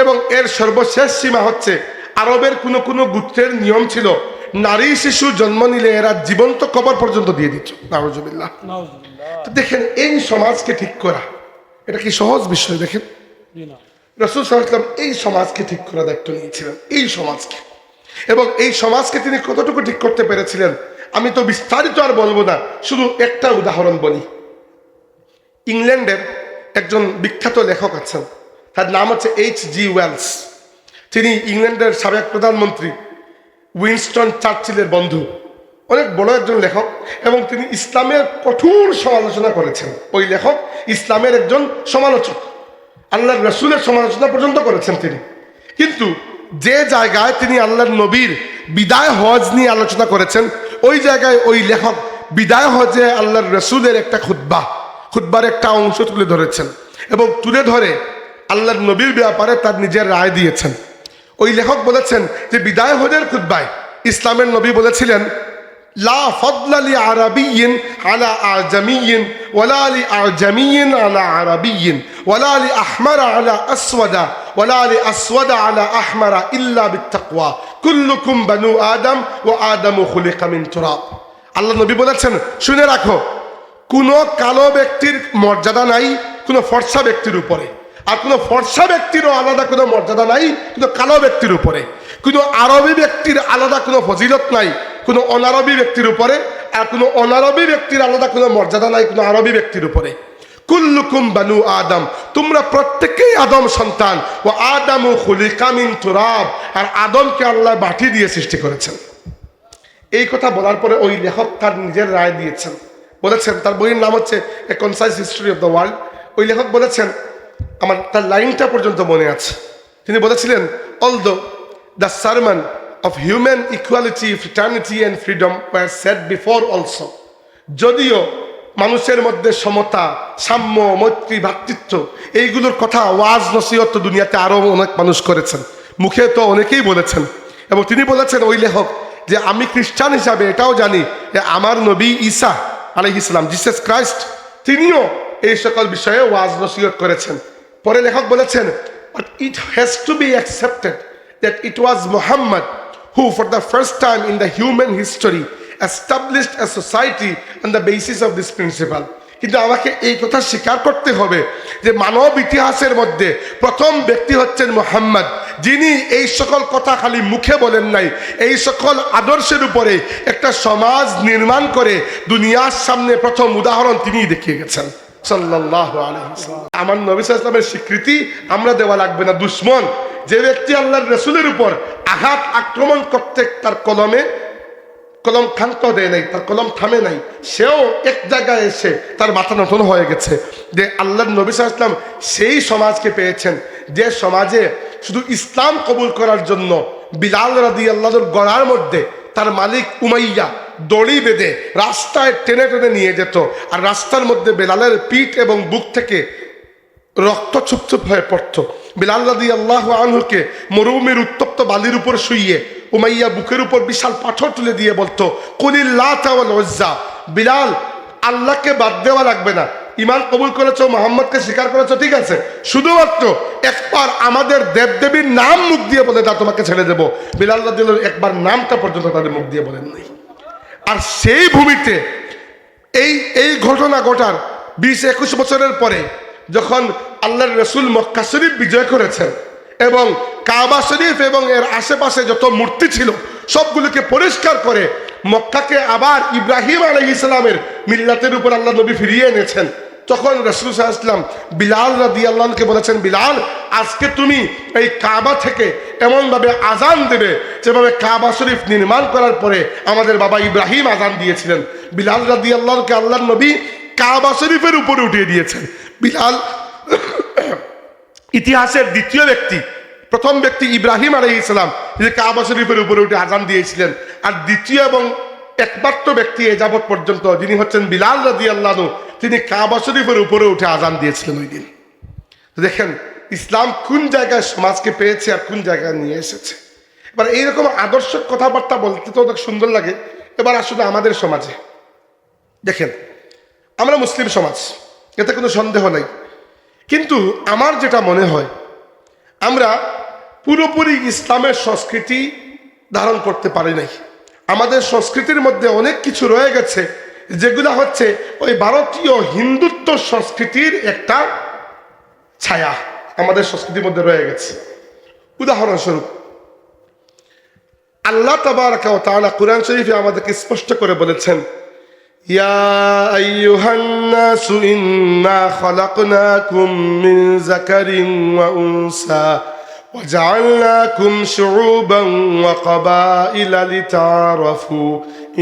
এবং এর সর্বশেষ সীমা হচ্ছে আরবের কোনো কোনো গোত্রের নিয়ম ছিল, নারী শিশু জন্ম নিলে এরা জীবন্ত কবর পর্যন্ত দিয়ে দিত। নাউজুবিল্লাহ। তো দেখেন, এই সমাজকে ঠিক করা এটা কি সহজ বিষয়? দেখেন, রাসূল সাল্লাল্লাহু আলাইহি ওয়াসাল্লাম এই সমাজকে ঠিক করা দায়িত্ব নিয়েছিলেন, এই সমাজকে। এবং এই সমাজকে তিনি কতটুকু ঠিক করতে পেরেছিলেন আমি তো বিস্তারিত আর বলবো না, শুধু একটা উদাহরণ বলি। ইংল্যান্ডের একজন বিখ্যাত লেখক আছেন, তার নাম হচ্ছে H.G. ওয়েলস। তিনি ইংল্যান্ডের সাবেক প্রধানমন্ত্রী উইনস্টন চার্চিলের বন্ধু, অনেক বড় একজন লেখক, এবং তিনি ইসলামের কঠোর সমালোচনা করেছেন। ওই লেখক ইসলামের একজন সমালোচক, আল্লাহর রাসূলের সমালোচনা পর্যন্ত করেছেন তিনি। কিন্তু যে জায়গায় তিনি আল্লাহর নবীর বিদায় হজ নিয়ে আলোচনা করেছেন, ওই জায়গায় ওই লেখক বিদায় হজে আল্লাহর রসুলের একটা খুতবার একটা অংশ তুলে ধরেছেন এবং তুলে ধরে আল্লাহর নবীর ব্যাপারে তার নিজের রায় দিয়েছেন। ওই লেখক বলেছেন যে বিদায় হজের খুতবায় ইসলামের নবী বলেছিলেন, লা ফদলা লি আরাবিয়্যিন আলা আজমিয়্যিন ওয়ালা লি আজমিয়্যিন আলা আরাবিয়্যিন ওয়ালা লি আহমারা আলা আসওয়াদা ওয়ালা লি আসওয়াদা আলা আহমারা ইল্লা বিত্তাকওয়া কুল্লুকুম বানু আদম ওয়া আদামু খুলিকা মিন তুরাব। আল্লাহ নবী বলেছেন, শুনে রাখো, কোনো কালো ব্যক্তির মর্যাদা নাই কোনো ফর্সা ব্যক্তির উপরে, আর কোনো ফর্সা ব্যক্তিরও আলাদা কোনো মর্যাদা নাই কোনো কালো ব্যক্তির উপরে, কোনো আরবি ব্যক্তির আলাদা কোনো ফজিলত নাই কোনো অনারবি ব্যক্তির উপরে, আর কোনো অনারবি ব্যক্তির আলাদা কোনো মর্যাদা নাই কোনো আরবি ব্যক্তির উপরে। কুল্লুকুম বানু আদম, তোমরা প্রত্যেকেই আদম সন্তান, ও আদামু খুলিকা মিন তুরাব, আর আদমকে আল্লাহ মাটি দিয়ে সৃষ্টি করেছেন। এই কথা বলার পরে ওই লেখক তার নিজের রায় দিয়েছেন, বলেছেন, তার বইয়ের নাম হচ্ছে a concise history of the world. ওই লেখক বলেছেন, আমার তার লাইনটা পর্যন্ত মনে আছে, তিনি বলেছিলেন, although the সারমন of human equality, fraternity and freedom were said before also, যদিও মানুষের মধ্যে সমতা, সাম্য, মৈত্রী, ভ্রাতৃত্ব এইগুলোর কথা ওয়াজ নসিহত দুনিয়াতে আরো অনেক মানুষ করেছেন, মুখে তো অনেকেই বলেছেন। এবং তিনি বলেছেন ওই লেখক যে আমি খ্রিস্টান হিসাবে এটাও জানি যে আমার নবী ঈসা আলাইহিস সালাম, জিসাস ক্রাইস্ট, তিনিও এই সকল বিষয়ে ওয়াজ নসিহত করেছেন। পরে লেখক বলেছেন, but it has to be accepted that it was Muhammad who for the first time in the human history established a society on the basis of this principle. কিন্তু আমাকে এই কথা স্বীকার করতে হবে যে মানব ইতিহাসের মধ্যে প্রথম ব্যক্তি হচ্ছেন মুহাম্মদ, যিনি এই সকল কথা খালি মুখে বলেন নাই, এই সকল আদর্শের উপরে একটা সমাজ নির্মাণ করে দুনিয়ার সামনে প্রথম উদাহরণ তিনিই দেখিয়ে গেছেন সাল্লাল্লাহু আলাইহি ওয়াসাল্লাম। আমার নবী সাল্লাল্লাহু আলাইহি ওয়াসাল্লামের স্বীকৃতি আমরা দেওয়া লাগবে না। দুশমন যে ব্যক্তি আল্লাহর রাসূলের উপর আঘাত আক্রমণ করতে তার কলম ক্ষান্ত দেয় নাই, তার কলম থামে নাই, সেও এক জায়গায় এসে তার মাথা নতুন হয়ে গেছে যে আল্লাহর নবী সাল্লাল্লাহু আলাইহি ওয়াসাল্লাম সেই সমাজকে পেয়েছেন যে সমাজে শুধু ইসলাম কবুল করার জন্য বিলাল রাদিয়াল্লাহু আনহুর গলার মধ্যে তার মালিক উমাইয়া দড়ি বেঁধে রাস্তায় টেনে টেনে নিয়ে যেত, আর রাস্তার মধ্যে বেলালের পিঠ এবং বুক থেকে রক্ত চুপচুপ হয়ে পড়তো। বিলাল রাদিয়াল্লাহু আনহুকে মরুভূমির উত্তপ্ত বালির উপর শুইয়ে উমাইয়া বুকের উপর বিশাল পাথর তুলে দিয়ে বলতো, কুলিল লাতা ওয়াল উজ্জা, বিলাল আল্লাহকে বাদ দেওয়া লাগবে না, ইমান কবুল করেছো, মোহাম্মদকে স্বীকার করেছো, ঠিক আছে, শুধুমাত্র একবার আমাদের দেবদেবীর নাম মুখ দিয়ে বলে দাও, তোমাকে ছেড়ে দেবো। বিলাল রাদিয়াল্লাহু আনহু একবার নামটা পর্যন্ত তাদের মুখ দিয়ে বলেন নাই। আর সেই ভূমিতে এই ঘটনা ঘটার 20-21 বছরের পরে যখন আল্লাহর রাসূল মক্কা শরীফ বিজয় করেছেন এবং কাবা শরীফ এবং এর আশেপাশে যত মূর্তি ছিল সবগুলোকে পরিষ্কার করে মক্কাকে আবার ইব্রাহিম আলাইহিস সালামের মিল্লাতের উপর আল্লাহ নবী ফিরিয়ে এনেছেন, তখন রাসূল সাল্লাল্লাহু আলাইহি ওয়াসাল্লাম বিলাল রাদিয়াল্লাহু আনহুকে বলেছেন, বিলাল আজকে তুমি এই কাবা থেকে এমনভাবে আজান দেবে যেভাবে কাবা শরীফ নির্মাণ করার পরে আমাদের বাবা ইব্রাহিম আজান দিয়েছিলেন। বিলাল রাদিয়াল্লাহু আনহুকে আল্লাহর নবী কাবা শরীফের উপরে উঠিয়ে দিয়েছেন। বিলাল ইতিহাসের দ্বিতীয় ব্যক্তি, প্রথম ব্যক্তি ইব্রাহিম আলাইহিস সালাম যে কাবা শরীফের উপরে উঠে আজান দিয়েছিলেন, আর দ্বিতীয় এবং একমাত্র ব্যক্তি এ যাবৎ পর্যন্ত যিনি হচ্ছেন বিলাল রাদিয়াল্লাহু আনহু, তিনি কাবা শরীফের উপরে উঠে আজান দিয়েছিলেন ওই দিন। দেখেন ইসলাম কোন জায়গায় সমাজকে পেয়েছে আর কোন জায়গায় নিয়ে এসেছে। এবার এইরকম আদর্শ কথাবার্তা বলতে তো অনেক সুন্দর লাগে। এবার আসলে আমাদের সমাজে দেখেন, আমরা মুসলিম সমাজ, এতে কোনো সন্দেহ নাই, কিন্তু আমার যেটা মনে হয় আমরা পুরোপুরি ইসলামের সংস্কৃতি ধারণ করতে পারি নাই। আমাদের সংস্কৃতির মধ্যে অনেক কিছু রয়ে গেছে যেগুলো হচ্ছে ওই ভারতীয় হিন্দুত্ব সংস্কৃতির একটা ছায়া আমাদের সংস্কৃতির মধ্যে রয়ে গেছে। উদাহরণস্বরূপ আল্লাহ তাবারাকা ওয়া তাআলা কুরআন শরীফে আমাদেরকে স্পষ্ট করে বলেছেন, ইয়া আইয়ুহান নাসু ইন্না খালাকনাকুম মিন যাকারিন ওয়া উনসা ওয়া জাআলনাকুম শুউবান ওয়া ক্বাবাইলা লিতাআরাফু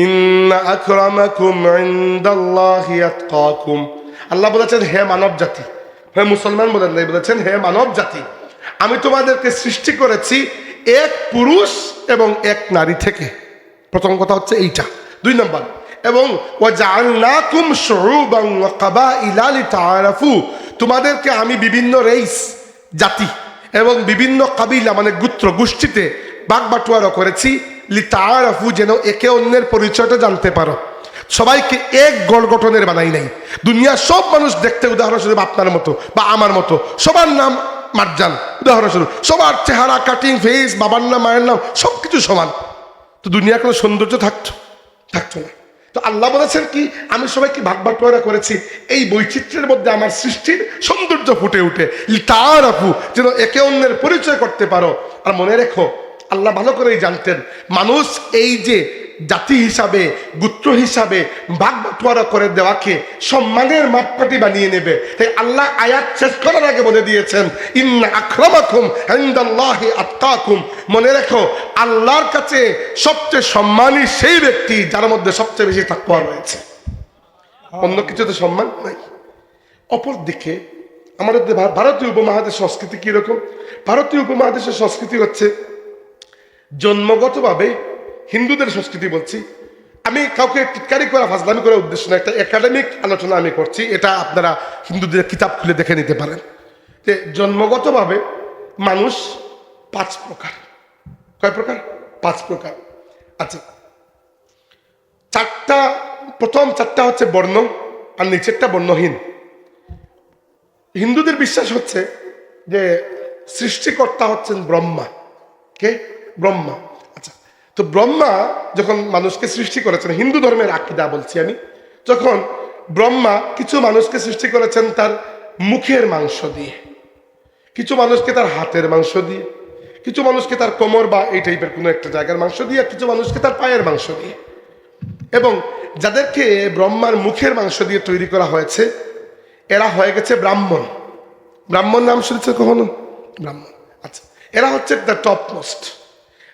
ইন্না আকরামাকুম ইনদাল্লাহি আতকাকুম। আল্লাহ বলেছেন, হে মানব জাতি, হে মুসলমান বলেন নাই, বলেছেন হে মানব জাতি, আমি তোমাদেরকে সৃষ্টি করেছি এক পুরুষ এবং এক নারী থেকে। প্রথম কথা হচ্ছে এইটা। 2 নম্বর, এবং ওয়াজআলনাকুম শুউবান ওয়া কাবাইলা লিতাআরাফু, তোমাদেরকে আমি বিভিন্ন রেস জাতি এবং বিভিন্ন কাবিলা মানে গোত্র গোষ্ঠীতে ভাগ বাটোয়ারা করেছি, লিতাআরাফু যেন একে অন্যের পরিচয়টা জানতে পারো। সবাইকে এক গঠনের বানাই নাই। দুনিয়ার সব মানুষ দেখতে উদাহরণস্বরূপ আপনার মতো বা আমার মতো, সবার নাম মারজান উদাহরণস্বরূপ, সবার চেহারা কাটিং ফেস, বাবার নাম মায়ের নাম সবকিছু সমান, তো দুনিয়ার কোনো সৌন্দর্য থাকতো না। তো আল্লাহ বলেছেন কি, আমি সবাইকে ভাগ বাটোয়ারা করেছি, এই বৈচিত্র্যের মধ্যে আমার সৃষ্টির সৌন্দর্য ফুটে উঠে, তাআরাফু যেন একে অন্যের পরিচয় করতে পারো। আর মনে রেখো, আল্লাহ ভালো করেই জানতেন মানুষ এই যে জাতি হিসাবে গোত্র হিসাবে ভাগ বাটোয়ারা করে দেওয়াকে সম্মানের মাপকাঠি বানিয়ে নেবে। তাই আল্লাহ আয়াত শেষ করার আগে বলে দিয়েছেন, ইন্না আক্রামাকুম ইনদাল্লাহি আতকাকুম, মনে রেখো আল্লাহর কাছে সবচেয়ে সম্মানী সেই ব্যক্তি যার মধ্যে সবচেয়ে বেশি তাকওয়া রয়েছে। অন্য কিছুতে সম্মান নাই। অপরদিকে আমাদের ভারতীয় উপমহাদেশের সংস্কৃতি কিরকম? ভারতীয় উপমহাদেশের সংস্কৃতি হচ্ছে জন্মগতভাবে হিন্দুদের সংস্কৃতি বলছি, আমি কাউকে টিটকারি করা ফাজলামি করার উদ্দেশ্য না, একটা একাডেমিক আলোচনা আমি করছি, এটা আপনারা হিন্দুদের কিতাব খুলে দেখে নিতে পারেন যে জন্মগতভাবে মানুষ 5 প্রকার। কয় প্রকার? 5 প্রকার। আচ্ছা, প্রথম 4টা হচ্ছে বর্ণ আর নিচেরটা বর্ণহীন। হিন্দুদের বিশ্বাস হচ্ছে যে সৃষ্টিকর্তা হচ্ছেন ব্রহ্মা। কে? ব্রহ্মা। আচ্ছা, তো ব্রহ্মা যখন মানুষকে সৃষ্টি করেছেন, হিন্দু ধর্মের আকীদা বলছি আমি, যখন ব্রহ্মা কিছু মানুষকে সৃষ্টি করেছেন তার মুখের মাংস দিয়ে, কিছু মানুষকে তার হাতের মাংস দিয়ে, কিছু মানুষকে তার কোমর বা এই টাইপের কোনো একটা জায়গার মাংস দিয়ে, কিছু মানুষকে তার পায়ের মাংস দিয়ে, এবং যাদেরকে ব্রহ্মার মুখের মাংস দিয়ে তৈরি করা হয়েছে এরা হয়ে গেছে ব্রাহ্মণ। ব্রাহ্মণ নাম শুনেছে কখনো? ব্রাহ্মণ। আচ্ছা, এরা হচ্ছে দ্য টপ মোস্ট।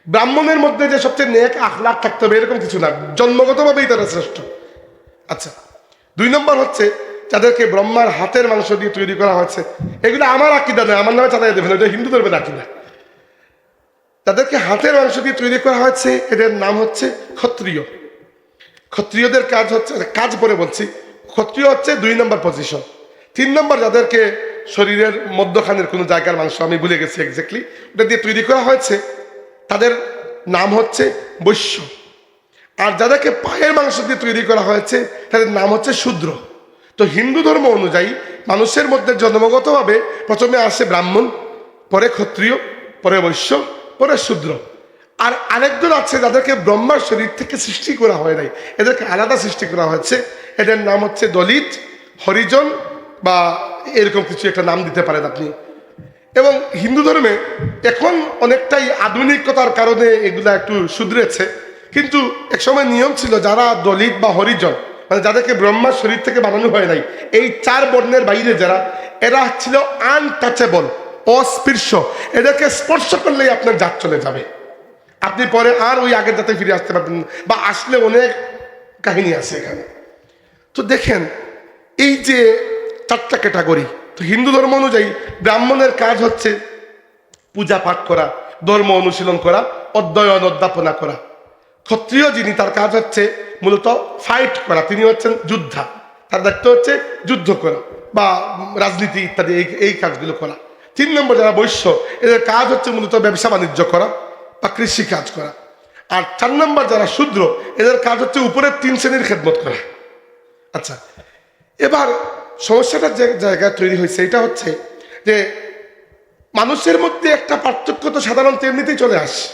ব্রাহ্মণের মধ্যে যে সবচেয়ে নেক আখলাক থাকতে হবে এরকম কিছু না, জন্মগতভাবেই তারা শ্রেষ্ঠ। আচ্ছা, 2 নম্বর হচ্ছে যাদেরকে ব্রহ্মার হাতের মাংস দিয়ে তৈরি করা হয়েছে, এগুলো আমার আকীদা নয়, আমার নামে চালাই দেবেন, এটা হিন্দু ধর্মের আকীদা। তাদেরকে হাতের মাংস দিয়ে তৈরি করা হয়েছে, এদের নাম হচ্ছে ক্ষত্রিয়। ক্ষত্রিয়দের কাজ হচ্ছে, কাজ পরে বলছি, ক্ষত্রিয় হচ্ছে 2 নম্বর পজিশন। 3 নম্বর যাদেরকে শরীরের মধ্যখানের কোনো জায়গার মাংস, আমি ভুলে গেছি এক্স্যাক্টলি, ওটা দিয়ে তৈরি করা হয়েছে, তাদের নাম হচ্ছে বৈশ্য। আর যাদেরকে পায়ের মাংস দিয়ে তৈরি করা হয়েছে তাদের নাম হচ্ছে শূদ্র। তো হিন্দু ধর্ম অনুযায়ী মানুষের মধ্যে জন্মগতভাবে প্রথমে আসে ব্রাহ্মণ, পরে ক্ষত্রিয়, পরে বৈশ্য, পরে শূদ্র। আর আরেকজন আছে যাদেরকে ব্রহ্মার শরীর থেকে সৃষ্টি করা হয় নাই, এদেরকে আলাদা সৃষ্টি করা হয়েছে, এদের নাম হচ্ছে দলিত, হরিজন বা এরকম কিছু একটা নাম দিতে পারেন আপনি। এবং হিন্দু ধর্মে এখন অনেকটাই আধুনিকতার কারণে এগুলা একটু শুধরেছে, কিন্তু একসময় নিয়ম ছিল যারা দলিত বা হরিজন মানে যাদেরকে ব্রহ্মার শরীর থেকে বানানো হয় নাই, এই 4 বর্ণের বাইরে যারা, এরা ছিল আনটাচেবল, অস্পৃশ্য। এদেরকে স্পর্শ করলেই আপনার জাত চলে যাবে, আপনি পরে আর ওই আগের জাতে ফিরে আসতে পারবেন না, বা আসলে অনেক কাহিনী আছে এখানে। তো দেখেন এই যে 4টা ক্যাটাগরি, তো হিন্দু ধর্ম অনুযায়ী ব্রাহ্মণের কাজ হচ্ছে পূজা পাঠ করা, ধর্ম অনুশীলন করা, অধ্যয়ন অধ্যাপনা করা। ক্ষত্রিয় যিনি, তার কাজ হচ্ছে মূলত ফাইট করা, তিনি হচ্ছেন যোদ্ধা, তার দায়িত্ব হচ্ছে যুদ্ধ করা বা রাজনীতি ইত্যাদি এই কাজগুলো করা। 3 নম্বর যারা বৈশ্য, এদের কাজ হচ্ছে মূলত ব্যবসা বাণিজ্য করা বা কৃষি কাজ করা। আর 4 নম্বর যারা শূদ্র, এদের কাজ হচ্ছে উপরের 3 শ্রেণীর খেদমত করা। আচ্ছা, এবার সমস্যাটা যে জায়গায় তৈরি হয়েছে এটা হচ্ছে যে মানুষের মধ্যে একটা পার্থক্য তো সাধারণত এমনিতেই চলে আসে,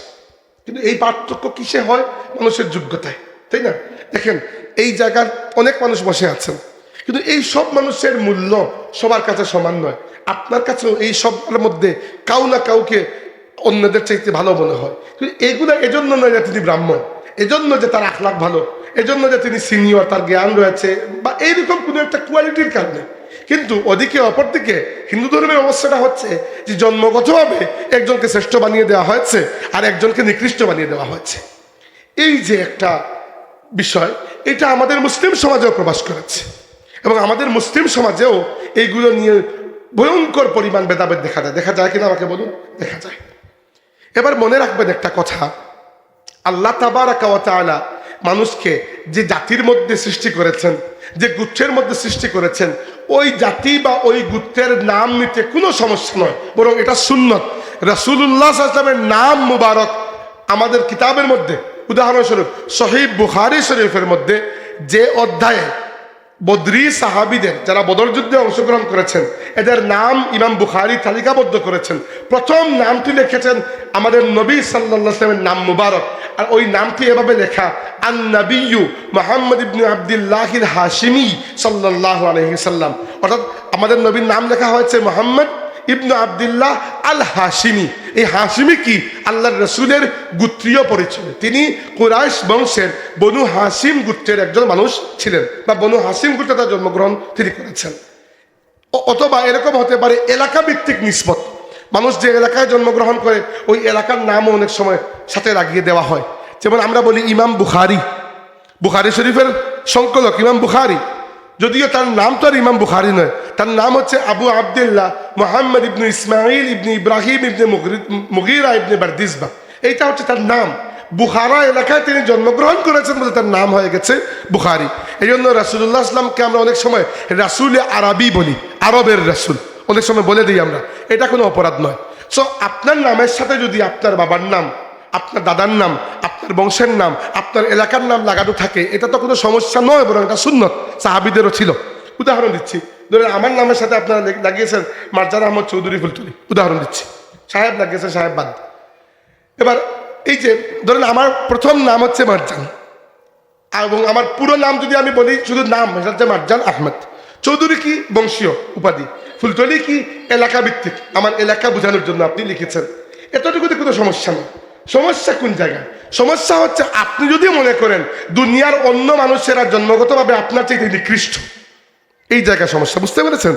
কিন্তু এই পার্থক্য কিসে হয়? মানুষের যোগ্যতায়, তাই না? দেখেন এই জায়গার অনেক মানুষ বসে আছেন, কিন্তু এই সব মানুষের মূল্য সবার কাছে সমান নয়। আপনার কাছেও এই সবার মধ্যে কাউ না কাউকে অন্যদের চাইতে ভালো মনে হয়, কিন্তু এগুলো এজন্য নয় যে তিনি ব্রাহ্মণ, এজন্য যে তার আখলাক ভালো, এজন্য যে তিনি সিনিয়র, তার জ্ঞান রয়েছে বা এইরকম কোনো একটা কোয়ালিটির কারণে। কিন্তু ওদিকে অপরদিকে হিন্দু ধর্মের অবস্থাটা হচ্ছে যে জন্মগতভাবে একজনকে শ্রেষ্ঠ বানিয়ে দেওয়া হয়েছে আর একজনকে নিকৃষ্ট বানিয়ে দেওয়া হয়েছে। এই যে একটা বিষয়, এটা আমাদের মুসলিম সমাজেও প্রকাশ করেছে, এবং আমাদের মুসলিম সমাজেও এইগুলো নিয়ে ভয়ঙ্কর পরিমাণ ভেদাভেদ দেখা যায়। দেখা যায় কিনা আমাকে বলুন? দেখা যায়। এবার মনে রাখবেন একটা কথা, আল্লাহ তাবারাকা ওয়া তাআলা মানুষকে যে জাতির মধ্যে সৃষ্টি করেছেন, যে গোত্রের মধ্যে সৃষ্টি করেছেন, ওই জাতি বা ওই গোত্রের নাম নিতে কোনো সমস্যা নয়, বরং এটা সুন্নত। রাসূলুল্লাহ সাল্লাল্লাহু আলাইহি ওয়াসাল্লামের নাম মুবারক আমাদের কিতাবের মধ্যে, উদাহরণস্বরূপ সহিহ বুখারী শরীফের মধ্যে যে অধ্যায়ে বদরি সাহাবীদের, যারা বদর যুদ্ধে অংশগ্রহণ করেছেন, এদের নাম ইমাম বুখারী তালিকাবদ্ধ করেছেন। প্রথম নামটি লিখেছেন আমাদের নবী সাল্লাল্লাহু আলাইহি ওয়াসাল্লামের নাম মুবারক, আর ওই নামটি এভাবে লেখা, আন নবিয়্যু মুহাম্মদ ইবনে আবদুল্লাহিল হাশিমি সাল্লাল্লাহু আলাইহি ওয়াসাল্লাম। অর্থাৎ আমাদের নবীর নাম লেখা হয়েছে মুহাম্মদ ইবনে আবদুল্লাহ আল হাশিমি। এই হাশিমি কি? আল্লাহর রসুলের গোত্রীয় পরিচয়। তিনি কুরাইশ বংশের বনু হাসিম গোত্রের একজন মানুষ ছিলেন, বা বনু হাসিম গোত্রে তার জন্মগ্রহণ তিনি করেছেন। অথবা এরকম হতে পারে এলাকা ভিত্তিক নিসবত, মানুষ যে এলাকায় জন্মগ্রহণ করে ওই এলাকার নামও অনেক সময় সাথে লাগিয়ে দেওয়া হয়। যেমন আমরা বলি ইমাম বুখারী, বুখারী শরীফের সংকলক ইমাম বুখারী, যদিও তার নাম তো আর ইমাম বুখারী নয়, তার নাম হচ্ছে আবু আবদুল্লাহ মুহাম্মদ ইবনে ইসমাইল ইবনে ইব্রাহিম ইবনে মুগীরা ইবনে বারদিসবা, এইটা হচ্ছে তার নাম। বুখারা এলাকায় তিনি জন্মগ্রহণ করেছেন বলে তার নাম হয়ে গেছে বুখারী। এই জন্য রাসূলুল্লাহ আসলামকে আমরা অনেক সময় রাসূলে আরবি বলি, আরবের রাসূল অনেক সময় বলে দিই আমরা, এটা কোনো অপরাধ নয়। সো আপনার নামের সাথে যদি আপনার বাবার নাম, আপনার দাদার নাম, আপনার বংশের নাম, আপনার এলাকার নাম লাগানো থাকে, এটা তো কোনো সমস্যা নয়, বরং এটা সুন্নত, সাহাবীদেরও ছিল। উদাহরণ দিচ্ছি, ধরেন আমার নামের সাথে আপনারা লাগিয়েছেন মার্জার আহমদ চৌধুরী ফুলতুলি, উদাহরণ দিচ্ছি, সাহেব লাগিয়েছেন সাহেব বাদ। এবার এই যে ধরেন আমার প্রথম নাম হচ্ছে মার্জান, এবং আমার পুরো নাম যদি আমি বলি, শুধু নাম, সেটা হচ্ছে মার্জান আহমদ। চৌধুরী কি? বংশীয় উপাধি। ফুলতলি কি? এলাকা ভিত্তিক, আমার এলাকা বোঝানোর জন্য আপনি লিখেছেন। এতটুকুতে কোনো সমস্যা নেই। সমস্যা কোন জায়গায়? সমস্যা হচ্ছে আপনি যদি মনে করেন দুনিয়ার অন্য মানুষেরা জন্মগতভাবে আপনার চাইতে নিকৃষ্ট, এই জায়গায় সমস্যা, বুঝতে পেরেছেন?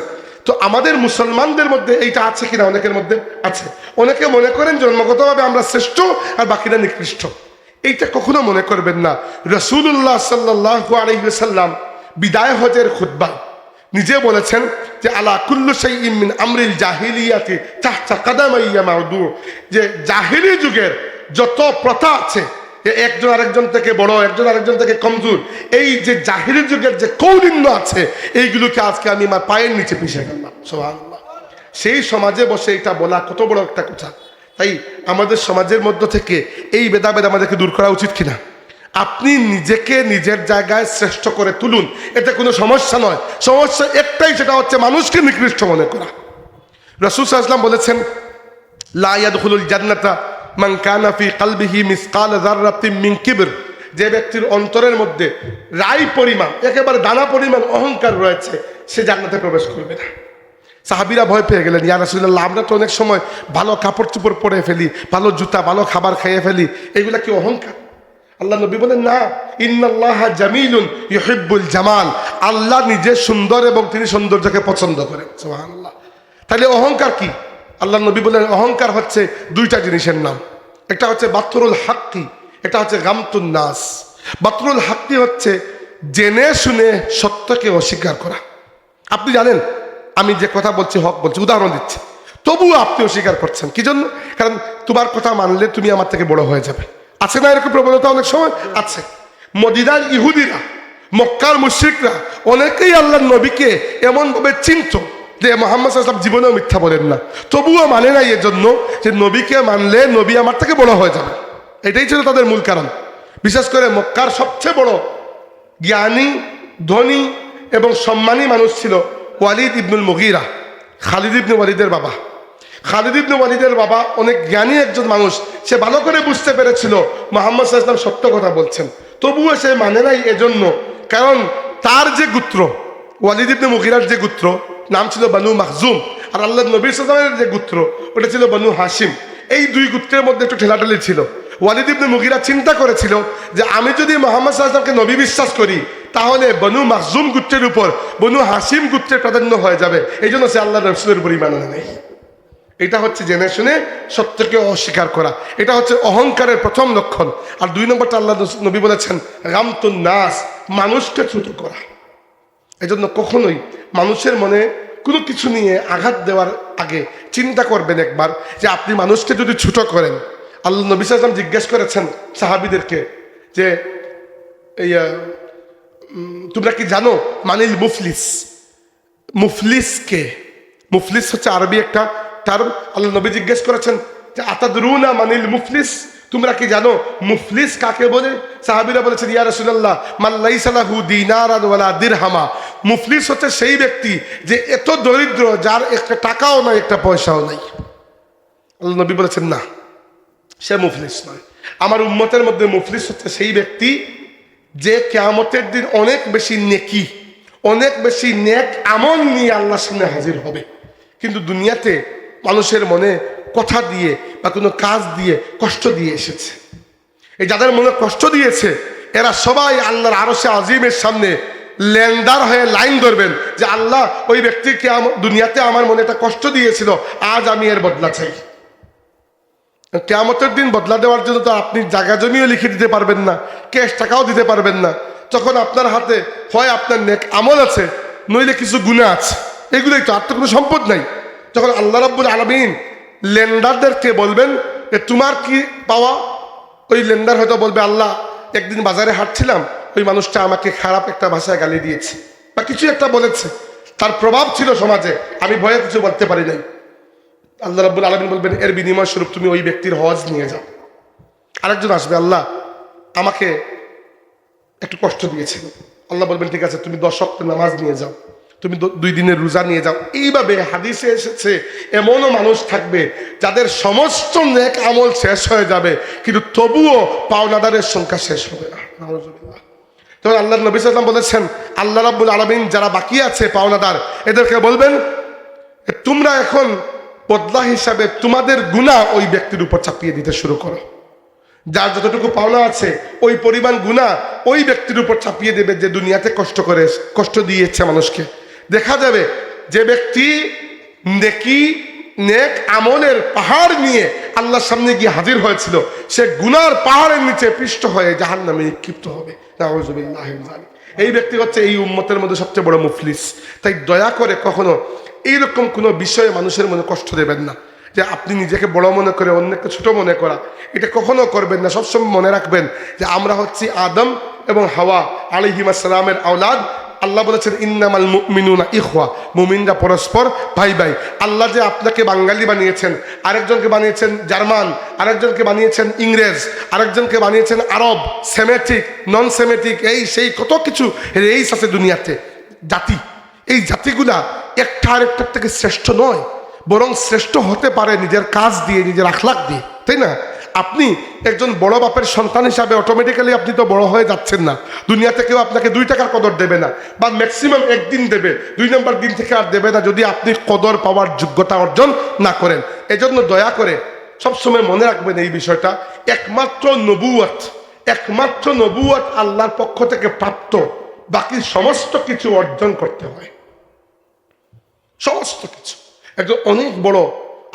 তো আমাদের মুসলমানদের মধ্যে এইটা আছে কিনা? অনেকের মধ্যে আছে। অনেকে মনে করেন জন্মগতভাবে আমরা শ্রেষ্ঠ আর বাকিরা নিকৃষ্ট। এইটা কখনো মনে করবেন না। রাসূলুল্লাহ সাল্লাল্লাহু আলাইহি ওয়াসাল্লাম বিদায় হজের খুতবা নিজে বলেছেন যে আলা কুল্লু শাইইন মিন আমরিল জাহিলিয়াতি তাহতা কাদামাইয়া মাউদু, যে জাহিলি যুগের যত প্রথা আছে, একজন আরেকজন থেকে বড়, একজন আরেকজন থেকে কমজোর, এই যে জাহিলি যুগের যে কৌলিন্য আছে, এইগুলোকে আজকে আমি আমার পায়ের নিচে পিষে গেলাম। সুবহানাল্লাহ। সেই সমাজে বসে এটা বলা কত বড় একটা কথা। তাই আমাদের সমাজের মধ্য থেকে এই ভেদাভেদ আমাদেরকে দূর করা উচিত কিনা? আপনি নিজেকে নিজের জায়গায় শ্রেষ্ঠ করে তুলুন, এতে কোনো সমস্যা নয়। সমস্যা একটাই, সেটা হচ্ছে মানুষকে নিকৃষ্ট মনে করা। রাসূল সাল্লাল্লাহু আলাইহি ওয়াসাল্লাম বলেছেন, লা ইয়াদখুলুল জান্নাতা মান কানা ফি কলবিহি মিসকাল যাররাতিন মিন কিবর, যে ব্যক্তির অন্তরের মধ্যে রাই পরিমাণ, একেবারে দানা পরিমাণ অহংকার রয়েছে, সে জান্নাতে প্রবেশ করবে না। সাহাবীরা ভয় পেয়ে গেলেন, ইয়া রাসূলুল্লাহ, আমরা তো অনেক সময় ভালো কাপড় চোপড় পরে ফেলি, ভালো জুতা, ভালো খাবার খাইয়ে ফেলি, এগুলা কি অহংকার? আল্লাহ নবী বলেন, না, ইন্নাল্লাহা জামিলুন ইউহিব্বুল জামাল, আল্লাহ নিজে সুন্দর এবং তিনি সৌন্দর্যকে পছন্দ করেন। সুবহানাল্লাহ। তাহলে অহংকার কি? আল্লাহ নবী বলেন অহংকার হচ্ছে দুইটা জিনিসের নাম। একটা হচ্ছে বাতরুল হাক্কি, এটা হচ্ছে গামতুন নাস। বাতরুল হাক্কি হচ্ছে জেনে শুনে সত্যকে অস্বীকার করা। আপনি জানেন আমি যে কথা বলছি হক বলছি, উদাহরণ দিচ্ছি, তবুও আপনি অস্বীকার করছেন। কি জন্য? কারণ তোমার কথা মানলে তুমি আমার থেকে বড় হয়ে যাবে। আছে না এরকম প্রবণতা? অনেক সময় আছে। মদিনার ইহুদিরা, মক্কার মুশরিকরা অনেকেই আল্লাহর নবীকে এমনভাবে চিনত যে মুহাম্মদ সাল্লাল্লাহু আলাইহি ওয়াসাল্লাম জীবনেও মিথ্যা বলেন না, তবুও মানে না, এর জন্য যে নবীকে মানলে নবী আমার থেকে বড় হয়ে যাবে। এটাই ছিল তাদের মূল কারণ। বিশেষ করে মক্কার সবচেয়ে বড় জ্ঞানী, ধনী এবং সম্মানী মানুষ ছিল ওয়ালিদ ইবনুল মুগীরা, খালিদ ইবনে ওয়ালিদের বাবা। খালিদ ইবনে ওয়ালিদের বাবা অনেক জ্ঞানী একজন মানুষ। সে ভালো করে বুঝতে পেরেছিল মুহাম্মদ সাল্লাল্লাহু আলাইহি ওয়াসাল্লাম সত্য কথা বলছেন, তবুও সে মানে নাই। এজন্য কারণ তার যে গোত্র, ওয়ালিদ ইবনে মুগীরার যে গোত্র, নাম ছিল বানু মাখজুম, আর আল্লাহ নবী সাল্লাল্লাহু আলাইহি ওয়াসাল্লামের যে গোত্র, ওটা ছিল বানু হাশিম। এই দুই গোত্রের মধ্যে একটু ঠেলাঠেলি ছিল। ওয়ালিদ ইবনে মুগীরা চিন্তা করেছিল যে আমি যদি মুহাম্মদ সাল্লাল্লাহু আলাইহি ওয়াসাল্লামকে নবী বিশ্বাস করি, তাহলে বনু মাখজুম গোত্রের উপর বনু হাশিম গোত্রের প্রাধান্য হয়ে যাবে। এই জন্য সে আল্লাহ রাসূলের উপর ঈমান আনে নাই। এটা হচ্ছে জেনে শুনে সত্যকে অস্বীকার করা। এটা হচ্ছে অহংকারের প্রথম লক্ষণ। আর দুই নম্বরটা আল্লাহ নবী বলেছেন গামতুন নাস, মানুষকে ছোট করা। এজন্য কখনোই মানুষের মনে কোনো কিছু নিয়ে আঘাত দেওয়ার আগে চিন্তা করবেন একবার যে আপনি মানুষকে যদি ছোট করেন, আল্লাহ নবী সাল্লাল্লাহু আলাইহি ওয়াসাল্লাম জিজ্ঞেস করেছেন সাহাবীদেরকে যে এই তোমরা কি জানো মানিল মুফলিস? মুফলিস কে? মুফলিস হচ্ছে আরবি একটা টার্ম। আল্লাহ নবী জিজ্ঞেস করেছেন যে আতাদরুনা মানিল মুফলিস, তোমরা কি জানো মুফলিস কাকে বলে? সাহাবীরা বলেছেন ইয়া রাসূলুল্লাহ মান লাইসা লাহু দিনারান ওয়ালা দিরহামা। মুফলিস হচ্ছে সেই ব্যক্তি যে এত দরিদ্র যার একটা টাকাও নাই, একটা পয়সাও নাই। আল্লাহ নবী বলেছেন না, সে মুফলিস নয়। আমার উম্মতের মধ্যে মুফলিস হচ্ছে সেই ব্যক্তি যে কিয়ামতের দিন অনেক বেশি নেকি, অনেক বেশি নেক আমল নিয়ে আল্লাহর সামনে হাজির হবে, কিন্তু দুনিয়াতে মানুষের মনে কথা দিয়ে বা কোনো কাজ দিয়ে কষ্ট দিয়ে এসেছে। এই যাদের মনে কষ্ট দিয়েছে এরা সবাই আল্লাহর আরশে আজিমের সামনে লেনদার হয়ে লাইন ধরবেন যে আল্লাহ, ওই ব্যক্তিকে দুনিয়াতে আমার মনে একটা কষ্ট দিয়েছিল, আজ আমি এর বদলা চাই। কিয়ামতের দিন বদলা দেওয়ার জন্য তো আপনি জায়গা জমিও লিখে দিতে পারবেন না, ক্যাশ টাকাও দিতে পারবেন না। তখন আপনার হাতে হয় আপনার নেক আমল আছে, নইলে কিছু গুনাহ আছে, এগুলোই তো, আর তো কোনো সম্পদ নাই। তখন আল্লাহ রাব্বুল আলামিন লেন্ডারদেরকে বলবেন যে তোমার কি পাওয়া? ওই লেন্ডার হয়তো বলবে আল্লাহ, একদিন বাজারে হাঁটছিলাম, ওই মানুষটা আমাকে খারাপ একটা ভাষায় গালি দিয়েছে বা কিছু একটা বলেছে, তার প্রভাব ছিল সমাজে, আমি ভয়ে কিছু বলতে পারি নাই। আল্লাহ রাব্বুল আলামিন বলবেন এর বিনিময় স্বরূপ তুমি ওই ব্যক্তির হজ নিয়ে যাও। আরেকজন আসবে, আল্লাহ আমাকে একটু কষ্ট দিয়েছিল, আল্লাহ বলবেন ঠিক আছে তুমি 10 ওয়াক্ত নামাজ নিয়ে যাও, তুমি 2 দিনের রোজা নিয়ে যাও। এইভাবে হাদিসে এসেছে এমনও মানুষ থাকবে যাদের সমস্ত নেক আমল শেষ হয়ে যাবে, কিন্তু তবুও পাওনাদারের সংখ্যা শেষ হবে না। নাউজুবিল্লাহ। তখন আল্লাহ নবী সাল্লাল্লাহু আলাইহি ওয়াসাল্লাম বলেছেন আল্লাহ রাব্বুল আলামিন যারা বাকি আছে পাওনাদার, এদেরকে বলবেন তোমরা এখন বদলা হিসাবে তোমাদের গুনাহ ওই ব্যক্তির উপর চাপিয়ে দিতে শুরু করো। যার যতটুকু পাওনা আছে ওই পরিমাণ গুনাহ ওই ব্যক্তির উপর চাপিয়ে দেবে যে দুনিয়াতে কষ্ট দিয়েছে মানুষকে। দেখা যাবে যে ব্যক্তি নেকি নেক আমলের পাহাড় নিয়ে আল্লাহর সামনে গিয়ে হাজির হয়েছিল, সে গুনার পাহাড়ের নিচে পিষ্ট হয়ে জাহান্নামে নিক্ষিপ্ত হবে। নাউযুবিল্লাহি মিন যালিক। এই ব্যক্তি হচ্ছে এই উম্মতের মধ্যে সবচেয়ে বড় মুফলিস। তাই দয়া করে কখনো এইরকম কোনো বিষয়ে মানুষের মনে কষ্ট দেবেন না, যে আপনি নিজেকে বড় মনে করে অন্যকে ছোট মনে করা, এটা কখনো করবেন না। সবসময় মনে রাখবেন যে আমরা হচ্ছি আদম এবং হাওয়া আলাইহিস সালামের আওলাদ। আল্লাহ বলেছেন ইন্নামাল মুমিনুনা ইখওয়া, মুমিনরা পরস্পর ভাই ভাই। আল্লাহ যে আপনাকে বাঙালি বানিয়েছেন, আরেকজনকে বানিয়েছেন জার্মান, আরেকজনকে বানিয়েছেন ইংরেজ, আরেকজনকে বানিয়েছেন আরব, সেমেটিক, নন সেমেটিক, এই সেই কত কিছু রেইস আছে দুনিয়াতে, জাতি। এই জাতিগুলা একটা আরেকটার থেকে শ্রেষ্ঠ নয়, বরং শ্রেষ্ঠ হতে পারে নিজের কাজ দিয়ে, নিজের আখলাক দিয়ে, তাই না? আপনি একজন বড় বাপের সন্তান হিসাবে অটোমেটিক্যালি আপনি তো বড় হয়ে যাচ্ছেন না। দুনিয়াতে কেউ আপনাকে 2 টাকার কদর দেবে না, বা ম্যাক্সিমাম একদিন দেবে, 2 নম্বর দিন থেকে আর দেবে না যদি আপনি কদর পাওয়ার যোগ্যতা অর্জন না করেন। এজন্য দয়া করে সবসময় মনে রাখবেন এই বিষয়টা, একমাত্র নবুয়ত আল্লাহর পক্ষ থেকে প্রাপ্ত, বাকি সমস্ত কিছু অর্জন করতে হয়, সমস্ত কিছু। একজন অনেক বড়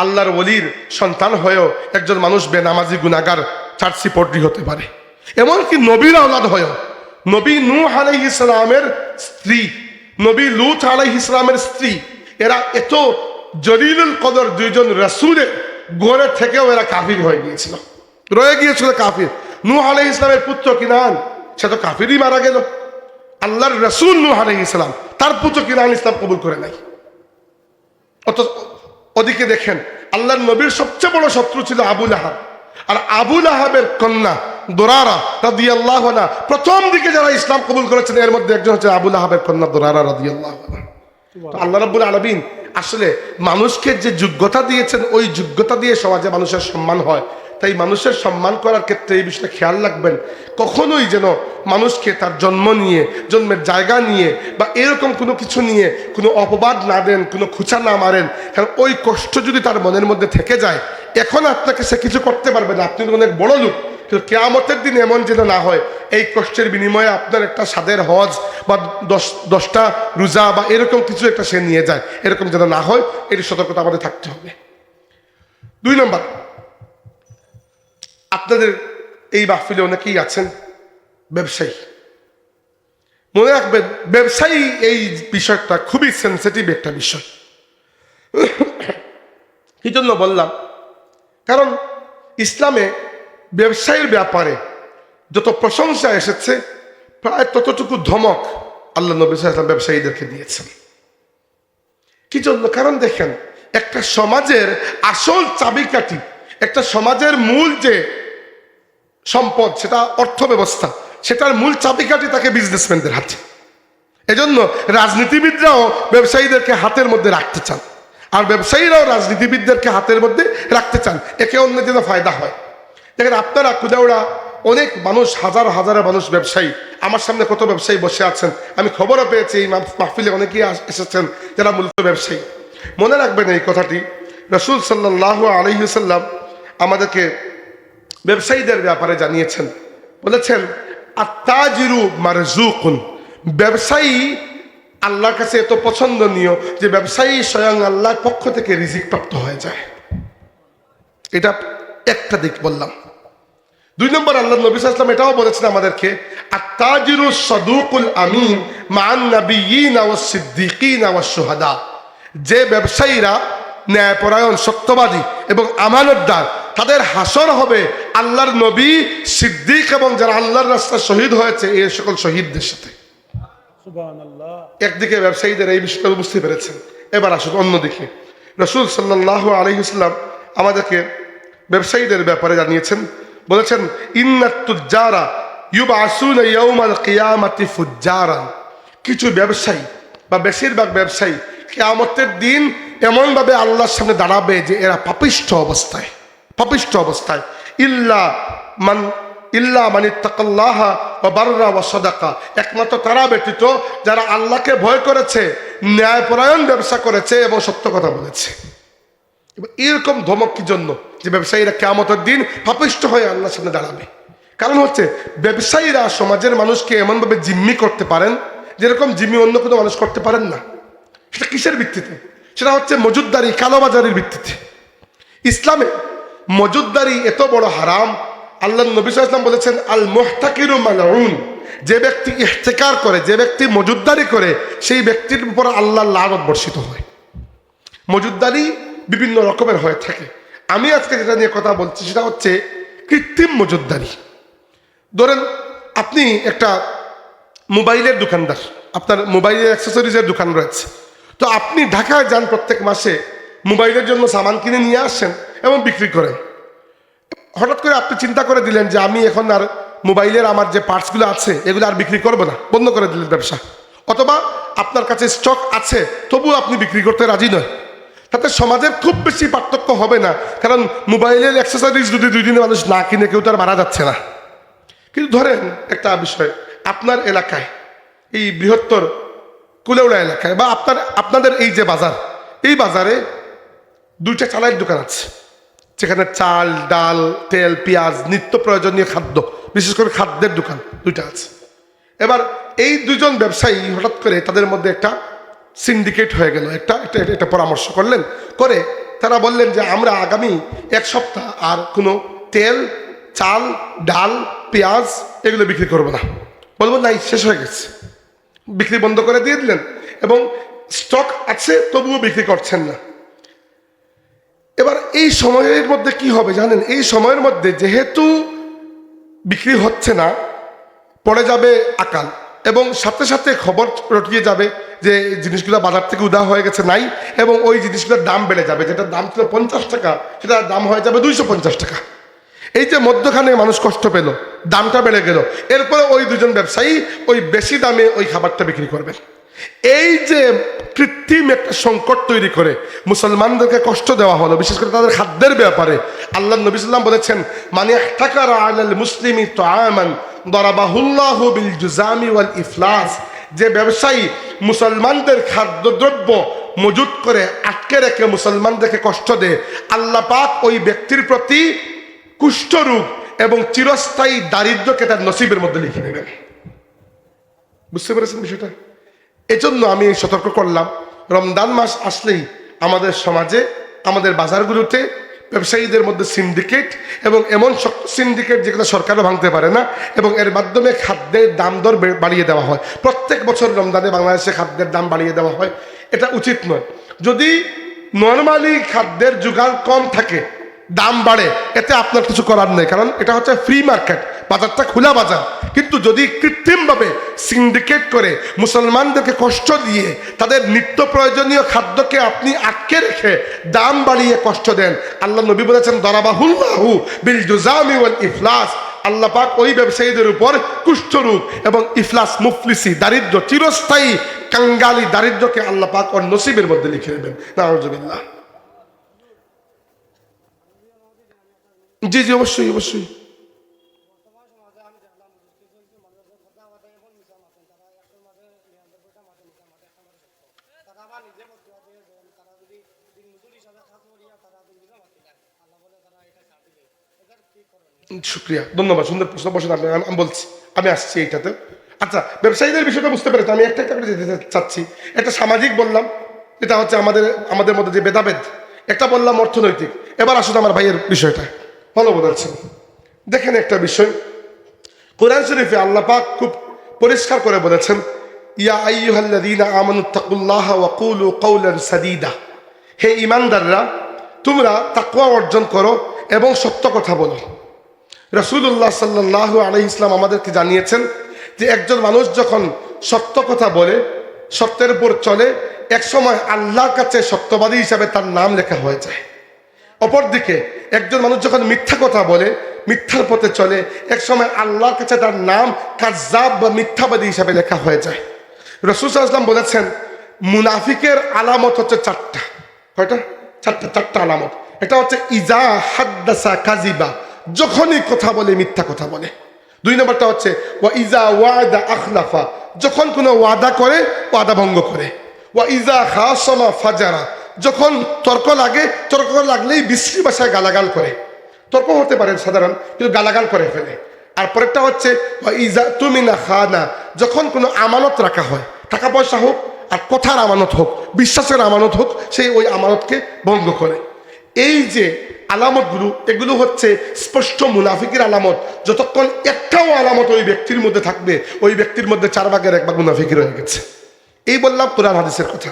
আল্লাহর ওলির সন্তান হয়েও একজন মানুষ বেনামাজি গুনাহগার চার্চিপটরি হতে পারে। এমনকি নবীর আওলাদ হয়েও, নবী নূহ আলাইহিস সালামের স্ত্রী, নবী লূত আলাইহিস সালামের স্ত্রী, এরা এত জলিলুল কদর 2 জন রাসূলের ঘরে থেকেও এরা কাফির হয়ে গিয়েছিল, রয়ে গিয়েছিল কাফির। নূহ আলাইহিস সালামের পুত্র কিনান, সে তো কাফিরই মারা গেল। আল্লাহর রাসূল নূহ আলাইহিস সালাম, তার পুত্র কিনান ইসলাম কবুল করে নাই। ওদিকে দেখেন আল্লাহর নবীর সবচেয়ে বড় শত্রু ছিল আবু লাহাব, আর আবু লাহাবের কন্যা দোরারা রাদিয়াল্লাহু আনহা প্রথম দিকে যারা ইসলাম কবুল করেছেন এর মধ্যে একজন হচ্ছে আবু লাহাবের কন্যা দোরারা রাদিয়াল্লাহু আনহা। তো আল্লাহ রাব্বুল আলামিন আসলে মানুষকে যে যোগ্যতা দিয়েছেন ওই যোগ্যতা দিয়ে সমাজে মানুষের সম্মান হয়। তাই মানুষের সম্মান করার ক্ষেত্রে এই বিষয়টা খেয়াল রাখবেন, কখনোই যেন মানুষকে তার জন্ম নিয়ে, জন্মের জায়গা নিয়ে বা এরকম কোনো কিছু নিয়ে কোনো অপবাদ না দেন, কোনো খুঁচা না মারেন। কারণ ওই কষ্ট যদি তার মনের মধ্যে থেকে যায়, এখন আপনাকে সে কিছু করতে পারবে না, আপনি অনেক বড় লোক, কিন্তু কিয়ামতের দিন এমন যেন না হয় এই কষ্টের বিনিময়ে আপনার একটা সাদের হজ বা 10টা রোজা বা এরকম কিছু একটা সে নিয়ে যায়, এরকম যেন না হয়, এর সতর্কতা আমাদের থাকতে হবে। 2 নম্বর, আপনাদের এই মাহফিলে অনেকেই আছেন ব্যবসায়ী। মনে রাখবেন ব্যবসায়ী এই বিষয়টা খুবই সেন্সিটিভ একটা বিষয়। কি জন্য বললাম? কারণ ইসলামে ব্যবসায়ীর ব্যাপারে যত প্রশংসা এসেছে প্রায় ততটুকু ধমক আল্লাহ নবী সাল্লাল্লাহু আলাইহি ওয়াসাল্লাম ব্যবসায়ীদেরকে দিয়েছেন। কি জন্য? কারণ দেখেন, একটা সমাজের আসল চাবিকাঠি, একটা সমাজের মূল যে সম্পদ, সেটা অর্থ ব্যবস্থা, সেটার মূল চাবিকাঠি থাকে বিজনেসম্যানদের হাতে। এজন্য রাজনীতিবিদরাও ব্যবসায়ীদেরকে হাতের মধ্যে রাখতে চান, আর ব্যবসায়ীরাও রাজনীতিবিদদেরকে হাতের মধ্যে রাখতে চান, একে অন্যের যেন ফায়দা হয়। দেখেন, আপনারা কুদাউড়া অনেক মানুষ, হাজার হাজার মানুষ ব্যবসায়ী, আমার সামনে কত ব্যবসায়ী বসে আছেন, আমি খবরও পেয়েছি এই মাহফিলে অনেকেই এসেছেন যারা মূলত ব্যবসায়ী। মনে রাখবেন এই কথাটি, রাসূল সাল্লাল্লাহু আলাইহি ওয়াসাল্লাম আমাদেরকে ব্যবসায়ীদের ব্যাপারে জানিয়েছেন, বলেছেন আত্তাজিরু মারজুকুন, ব্যবসায়ী আল্লাহর কাছে এত পছন্দনীয় যে ব্যবসায়ী স্বয়ং আল্লাহর পক্ষ থেকে রিজিক প্রাপ্ত হয়ে যায়। এটা একটা দিক বললাম। 2 নম্বর, আল্লাহ নবী সাল্লাল্লাহু আলাইহি ওয়াসাল্লাম এটাও বলেছেন আমাদেরকে আত্তাজিরু সাদুকুল আমিন মান নাবিয়িনা ওয়াস সিদ্দিকিনা ওয়াস শুহাদা, যে ব্যবসায়ীরা ন্যায়পরায়ণ, সত্যবাদী এবং আমানতদার, তাদের হাসর হবে আল্লাহর নবী, সিদ্দিক এবং যারা আল্লাহর রাস্তায় শহীদ হয়েছে এই সকল শহীদদের সাথে। সুবহানাল্লাহ। একদিকে ব্যবসায়ীদের এই বিষয়টা বুঝতে পেরেছেন। এবার আসুন অন্যদিকে, রাসূল সাল্লাল্লাহু আলাইহি ওয়াসাল্লাম আমাদেরকে ব্যবসায়ীদের ব্যাপারে জানিয়েছেন, বলেছেন ইন্নাত তুজ্জারা ইউবআসুনা ইয়াউমাল কিয়ামাতি ফুজ্জারান, কিছু ব্যবসায়ী বা বেশিরভাগ ব্যবসায়ী কিয়ামতের দিন এমনভাবে আল্লাহর সামনে দাঁড়াবে যে এরা পাপিষ্ঠ অবস্থায়, পাপিষ্ঠ অবস্থায়। ইল্লা মান ইত্তাকাল্লাহা ওয়া বাররা ওয়া সাদাকা, একমাত্র তারা ব্যতীত যারা আল্লাহকে ভয় করেছে, ন্যায়পরায়ণ ব্যবসা করেছে এবং সত্য কথা বলেছে। এরকম ধমক কি জন্য? যে ব্যবসায়ীরা কিয়ামতের দিন পাপিষ্ঠ হয়ে আল্লাহর সামনে দাঁড়াবে। কারণ হচ্ছে ব্যবসায়ীরা সমাজের মানুষকে এমনভাবে জিম্মি করতে পারেন যেরকম জিম্মি অন্য কোনো মানুষ করতে পারেন না। সেটা কিসের ভিত্তিতে? সেটা হচ্ছে মজুদদারি, কালোবাজারির ভিত্তিতে। ইসলামে মজুদদারি এত বড় হারাম, আল্লাহ নবী সাল্লাল্লাহু আলাইহি ওয়াসাল্লাম বলেছেন আল মুহতাকিরু মালউন, যে ব্যক্তি ইহতিকার করে, যে ব্যক্তি মজুদদারি করে, সেই ব্যক্তির উপর আল্লাহর লানত বর্ষিত হয়। মজুদদারি বিভিন্ন রকমের হয়ে থাকে। আমি আজকে যেটা নিয়ে কথা বলছি সেটা হচ্ছে কৃত্রিম মজুদদারি। ধরেন আপনি একটা মোবাইলের দোকানদার, আপনার মোবাইলের অ্যাক্সেসরিজের দোকান রয়েছে, তো আপনি ঢাকায় যান, প্রত্যেক মাসে মোবাইলের জন্য সামান কিনে নিয়ে আসেন এবং বিক্রি করেন। হঠাৎ করে আপনি চিন্তা করে দিলেন যে আমি এখন আর মোবাইলের আমার যে পার্টসগুলো আছে এগুলো আর বিক্রি করবো না, বন্ধ করে দিলেন ব্যবসা। অথবা আপনার কাছে স্টক আছে তবুও আপনি বিক্রি করতে রাজি নয়। তাতে সমাজের খুব বেশি পার্থক্য হবে না, কারণ মোবাইলের অ্যাক্সেসরিজ যদি 2 দিনে মানুষ না কিনে কেউ তার মারা যাচ্ছে না। কিন্তু ধরেন একটা বিষয়, আপনার এলাকায়, এই বৃহত্তর কুলেউড়া এলাকায় বা আপনাদের এই যে বাজার, এই বাজারে 2টা চালের দোকান আছে, যেখানে চাল, ডাল, তেল, পেঁয়াজ, নিত্য প্রয়োজনীয় খাদ্য, বিশেষ করে খাদ্যের দোকান 2টা আছে। এবার এই 2জন ব্যবসায়ী হঠাৎ করে তাদের মধ্যে একটা সিন্ডিকেট হয়ে গেল, একটা পরামর্শ করলেন, করে তারা বললেন যে আমরা আগামী 1 সপ্তাহ আর কোনো তেল, চাল, ডাল, পেঁয়াজ এগুলো বিক্রি করবো না। বলবো নাই, শেষ হয়ে গেছে, বিক্রি বন্ধ করে দিয়ে দিলেন এবং স্টক আছে তবুও বিক্রি করছেন না। এবার এই সময়ের মধ্যে কি হবে জানেন? এই সময়ের মধ্যে যেহেতু বিক্রি হচ্ছে না, পড়ে যাবে আকাল এবং সাথে সাথে খবর রটিয়ে যাবে যে জিনিসগুলো বাজার থেকে উধাও হয়ে গেছে, নাই, এবং ওই জিনিসগুলোর দাম বেড়ে যাবে। যেটা দাম ছিল 50 টাকা সেটা দাম হয়ে যাবে 250 টাকা। এই যে মধ্যখানে মানুষ কষ্ট পেল, দামটা বেড়ে গেল, এরপরে ওই 2জন ব্যবসায়ী ওই বেশি দামে ওই খাবারটা বিক্রি করবেন। এই যে কৃত্রিম একটা সংকট তৈরি করে মুসলমানদেরকে কষ্ট দেওয়া হলো, বিশেষ করে তাদের খাদ্যের ব্যাপারে। আল্লাহ নবী সাল্লাল্লাহু আলাইহি ওয়াসাল্লাম বলেছেন মান ইহতাকারা আলাল মুসলিমি তুআমান দারাবাহুল্লাহু বিল জুজামি ওয়াল ইফলাস, যে ব্যবসায়ী মুসলমানদের খাদ্যদ্রব্য মজুত করে আটকে রেখে মুসলমানদেরকে কষ্ট দেয়, আল্লাহ পাক ওই ব্যক্তির প্রতি কুষ্ঠরোগ এবং চিরস্থায়ী দারিদ্র্যকে তার নসিবের মধ্যে লিখে নেবেন। বুঝতে পেরেছেন বিষয়টা? এজন্য আমি সতর্ক করলাম, রমজান মাস আসলেই আমাদের সমাজে, আমাদের বাজারগুলোতে ব্যবসায়ীদের মধ্যে সিন্ডিকেট, এবং এমন সিন্ডিকেট যেগুলো সরকারও ভাঙতে পারে না, এবং এর মাধ্যমে খাদ্যের দাম দর বাড়িয়ে দেওয়া হয়। প্রত্যেক বছর রমজানে বাংলাদেশে খাদ্যের দাম বাড়িয়ে দেওয়া হয়, এটা উচিত নয়। যদি নর্মালি খাদ্যের জোগান কম থাকে দাম বাড়ে, এতে আপনার কিছু করার নেই, কারণ এটা হচ্ছে ফ্রি মার্কেট, বাজারটা খোলা বাজার। কিন্তু যদি কৃত্রিমভাবে সিন্ডিকেট করে মুসলমানদেরকে কষ্ট দিয়ে তাদের নিত্য প্রয়োজনীয় খাদ্যকে আপনি আটকে রেখে দাম বাড়িয়ে কষ্ট দেন, আল্লাহ নবী বলেছেন দারাবাহুল্লাহু বিল জুজামি ওয়াল ইফলাস, আল্লাহ পাক ওই ব্যবসায়ীদের উপর কুষ্ঠরোগ এবং ইফলাস, মুফলিসি, দারিদ্র, চিরস্থায়ী কাঙ্গালি দারিদ্রকে আল্লাহ পাক ওর নসিবের মধ্যে লিখে দেবেন। নাউজুবিল্লাহ। জি জি, অবশ্যই অবশ্যই। শুক্রিয়া, ধন্যবাদ, সুন্দর প্রশ্ন বসেন আপনি। আমি বলছি, আমি আসছি এইটাতে। আচ্ছা, ব্যবসায়ীদের বিষয়টা বুঝতে পেরেছি, আমি একটা একটা করে যেতে চাচ্ছি। একটা সামাজিক বললাম, এটা হচ্ছে আমাদের মধ্যে যে ভেদাভেদ, একটা বললাম অর্থনৈতিক। এবার আসুন আমার ভাইয়ের বিষয়টা, ভালো বলেছেন। দেখেন একটা বিষয়, কোরআন শরীফে আল্লাহ পাক খুব পরিষ্কার করে বলেছেন, ইয়া আইয়ুহাল্লাযীনা আমানুত্তাকুল্লাহা ওয়া কুলু কাওলান সাদীদা, হে ঈমানদাররা তোমরা তাকওয়া অর্জন করো এবং সত্য কথা বলো। রাসূলুল্লাহ সাল্লাল্লাহু আলাইহি ইসলাম আমাদেরকে জানিয়েছেন যে একজন মানুষ যখন সত্য কথা বলে, সত্যের উপর চলে, এক সময় আল্লাহর কাছে সত্যবাদী হিসাবে তার নাম লেখা হয়ে যায়। অপরদিকে একজন মানুষ যখন মিথ্যা কথা বলে, মিথ্যার পথে চলে, এক সময় আল্লাহর কাছে তার নাম কাযযাব বা মিথ্যাবাদী হিসাবে লেখা হয়ে যায়। রাসূল সাল্লাল্লাহু আলাইহি ওয়াসাল্লাম বলেছেন মুনাফিকের আলামত হচ্ছে চারটা। কয়টা? চারটা আলামত। এটা হচ্ছে ইজা হাদ্দাসা কাযিবা, যখনই কথা বলে মিথ্যা কথা বলে। দুই নম্বরটা হচ্ছে ওয়া ইজা ওয়াদা আখলাফা, যখন কোনো ওয়াদা করে ওয়াদা ভঙ্গ করে। ওয়া ইজা খাসামা ফাজারা, যখন তর্ক লাগলেই বিশ্রী ভাষায় গালাগাল করে। তর্ক হতে পারে সাধারণ, কিন্তু গালাগাল করে ফেলে। আর পরেরটা হচ্ছে ওয়া ইজা তুমিনা খানা, যখন কোনো আমানত রাখা হয়, টাকা পয়সা হোক আর কথার আমানত হোক, বিশ্বাসের আমানত হোক, সেই ওই আমানতকে ভঙ্গ করে। এই যে আলামতগুলো, এগুলো হচ্ছে স্পষ্ট মুনাফিকের আলামত। যতক্ষণ একটাও আলামত ওই ব্যক্তির মধ্যে থাকবে, ওই ব্যক্তির মধ্যে 1/4 মুনাফিকি রয়ে গেছে। এই বললাম কোরআন হাদিসের কথা।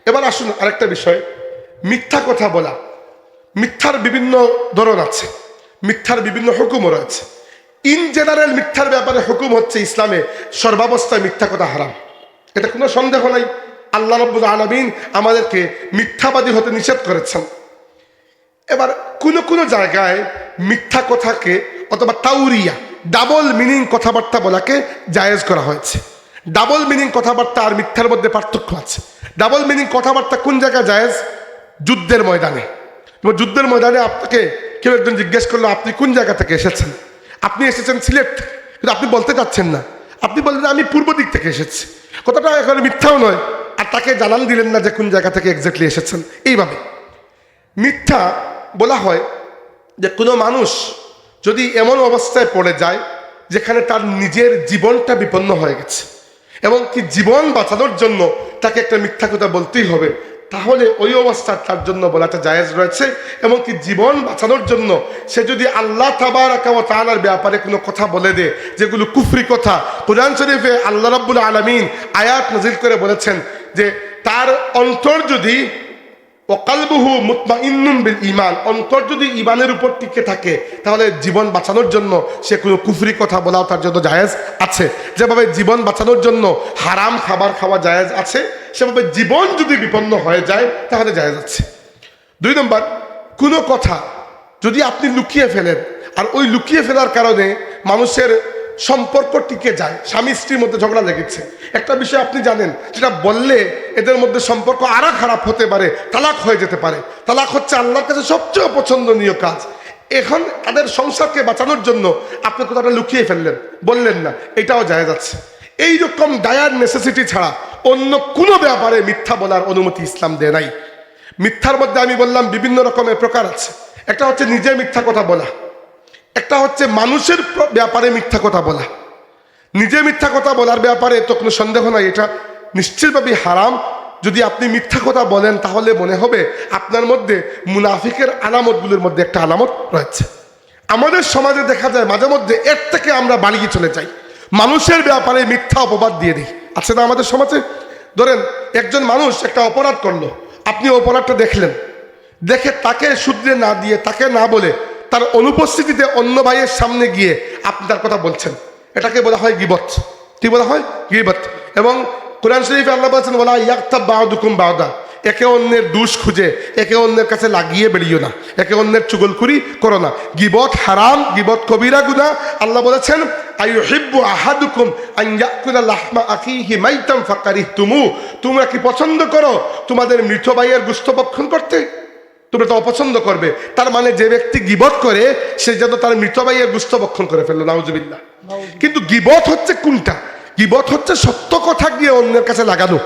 এবার আসুন আরেকটা বিষয়, মিথ্যা কথা বলা। মিথ্যার বিভিন্ন ধরন আছে, মিথ্যার বিভিন্ন হুকুমও রয়েছে। ইন জেনারেল মিথ্যার ব্যাপারে হুকুম হচ্ছে ইসলামে সর্বাবস্থায় মিথ্যা কথা হারাম, এটা কোনো সন্দেহ নাই। আল্লাহ রাব্বুল আলামিন আমাদেরকে মিথ্যাবাদী হতে নিষেধ করেছেন। এবার কোনো জায়গায় মিথ্যা কথাকে অথবা তাউরিয়া, ডাবল মিনিং কথাবার্তা বলাকে জায়েজ করা হয়েছে। ডাবল মিনিং কথাবার্তা আর মিথ্যার মধ্যে পার্থক্য আছে। ডাবল মিনিং কথাবার্তা কোন জায়গায় জায়েজ? যুদ্ধের ময়দানে। যুদ্ধের ময়দানে আপনাকে কেউ একজন জিজ্ঞেস করলো আপনি কোন জায়গা থেকে এসেছেন, আপনি এসেছেন সিলেট, কিন্তু আপনি বলতে চাচ্ছেন না, আপনি বললেন আমি পূর্ব দিক থেকে এসেছি। কথাটা এখন মিথ্যাও নয়, আর তাকে জানান দিলেন না যে কোন জায়গা থেকে এক্স্যাক্টলি এসেছেন। এইভাবে মিথ্যা বলা হয় যে কোনো মানুষ যদি এমন অবস্থায় পড়ে যায় যেখানে তার নিজের জীবনটা বিপন্ন হয়ে গেছে এবং কি জীবন বাঁচানোর জন্য তাকে একটা মিথ্যা কথা বলতেই হবে, তাহলে ওই অবস্থা তার জন্য বলাটা জায়েজ রয়েছে। এবং কি জীবন বাঁচানোর জন্য সে যদি আল্লাহ তাবারাকা ওয়া তাআলার ব্যাপারে কোনো কথা বলে দেয় যেগুলো কুফরি কথা, কুরআন শরীফে আল্লাহ রাব্বুল আলামিন আয়াত নাযিল করে বলেছেন যে তার অন্তর যদি ওয়াকালবুহু মুতমাইন্নুন বিল ঈমান, অন্তর যদি ঈমানের উপর টিকে থাকে তাহলে জীবন বাঁচানোর জন্য সে কোনো কুফরি কথা বলাও তার জন্য জায়েজ আছে। যেভাবে জীবন বাঁচানোর জন্য হারাম খাবার খাওয়া জায়েজ আছে, সেভাবে জীবন যদি বিপন্ন হয়ে যায় তাহলে জায়েজ আছে। 2 নম্বর, কোনো কথা যদি আপনি লুকিয়ে ফেলেন আর ওই লুকিয়ে ফেলার কারণে মানুষের সম্পর্ক টিকে যায়, স্বামী স্ত্রীর মধ্যে ঝগড়া লেগেছে, একটা বিষয় আপনি জানেন যেটা বললে এদের মধ্যে সম্পর্ক আরো খারাপ হতে পারে, তালাক হয়ে যেতে পারে। তালাক হচ্ছে আল্লাহর কাছে সবচেয়ে অপছন্দনীয় কাজ। এখন তাদের সংসারকে বাঁচানোর জন্য আপনি কথাটা লুকিয়ে ফেললেন, বললেন না, এটাও জায়েজ আছে। এইরকম ডায়ার নেসেসিটি ছাড়া অন্য কোনো ব্যাপারে মিথ্যা বলার অনুমতি ইসলাম দেয় নাই। মিথ্যার মধ্যে আমি বললাম বিভিন্ন রকমের প্রকার আছে। একটা হচ্ছে নিজে মিথ্যা কথা বলা, একটা হচ্ছে মানুষের ব্যাপারে মিথ্যা কথা বলা। নিজে মিথ্যা কথা বলার ব্যাপারে তো কোনো সন্দেহ নাই, এটা নিশ্চিতভাবে হারাম। যদি আপনি মিথ্যা কথা বলেন তাহলে মনে হবে আপনার মধ্যে মুনাফিকের আলামতগুলোর মধ্যে একটা আলামত রয়েছে। আমাদের সমাজে দেখা যায় মাঝে মধ্যে এর থেকে আমরা বাড়িয়ে চলে যাই, মানুষের ব্যাপারে মিথ্যা অপবাদ দিয়ে দিই। আছে না আমাদের সমাজে? ধরেন একজন মানুষ একটা অপরাধ করলো, আপনি অপরাধটা দেখলেন, দেখে তাকে শুধরে না দিয়ে, তাকে না বলে তার অনুপস্থিতিতে অন্য ভাইয়ের সামনে গিয়ে আপনি তার কথা বলছেন, এটাকে বলা হয় গীবত। কি বলা হয়? গীবত। এবং কোরআন শরীফে আল্লাহ বলেছেন, ওয়ালা ইয়াগতাব বা'দুকুম বা'দা, একে অন্যের দোষ খুঁজে একে অন্যের কাছে লাগিয়ে বেরিয়েও না, একে অন্যের চুগলখুরি করো না। গীবত হারাম, গীবত কবিরা গুনাহ। আল্লাহ বলেছেন, আইয়ুহিব্বু আহাদুকুম আন ইয়াকুলা লাহমা আখিহি মাইতান ফাকারিহতুমু, তোমরা কি পছন্দ করো তোমাদের মৃত ভাইয়ের গোশত ভক্ষণ করতে? তোমরা তো অপছন্দ করবে। তার মানে যে ব্যক্তি গীবত করে সে যেন তার মৃত ভাইয়ের গোশত ভক্ষণ করে ফেললো, নাউজুবিল্লাহ। কিন্তু গীবত হচ্ছে কোনটা? গীবত হচ্ছে সত্য কথা গিয়ে অন্যের কাছে লাগানো।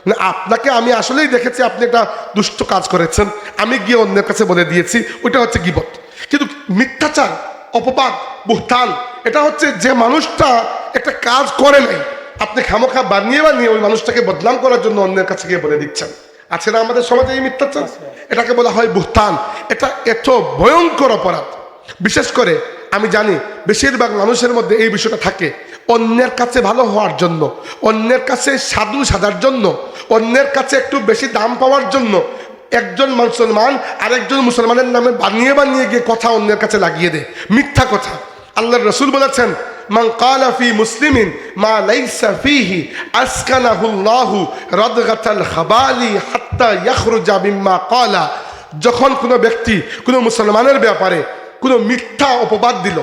না, আপনাকে আমি আসলেই দেখেছি আপনি একটা দুষ্ট কাজ করেছেন, আমি গিয়ে অন্যের কাছে বলে দিয়েছি, ওইটা হচ্ছে গীবত। কিন্তু মিথ্যাচার, অপবাদ, বুহতান, এটা হচ্ছে যে মানুষটা একটা কাজ করে নাই, আপনি খামোখা বানিয়ে বানিয়ে ওই মানুষটাকে বদনাম করার জন্য অন্যের কাছে গিয়ে বলে দিচ্ছেন। আছে না আমাদের সমাজে এই মিথ্যাচার? এটাকে বলা হয় বুহতান। এটা এত ভয়ঙ্কর অপরাধ। বিশেষ করে আমি জানি বেশিরভাগ মানুষের মধ্যে এই বিষয়টা থাকে, অন্যের কাছে ভালো হওয়ার জন্য, অন্যের কাছে সাধু সাজার জন্য, অন্যের কাছে একটু বেশি দাম পাওয়ার জন্য একজন মুসলমান আরেকজন মুসলমানের নামে বানিয়ে বানিয়ে গিয়ে কথা অন্যের কাছে লাগিয়ে দেয়, মিথ্যা কথা। আল্লাহর রাসূল বলেছেন, মান ক্বালা ফি মুসলিমিন মা লাইসা ফিহি আসকানাহুল্লাহু রাদগাতাল খাবালি হাত্তা ইয়াখরুজা মিম্মা ক্বালা। যখন কোনো ব্যক্তি কোনো মুসলমানের ব্যাপারে কোনো মিথ্যা অপবাদ দিল,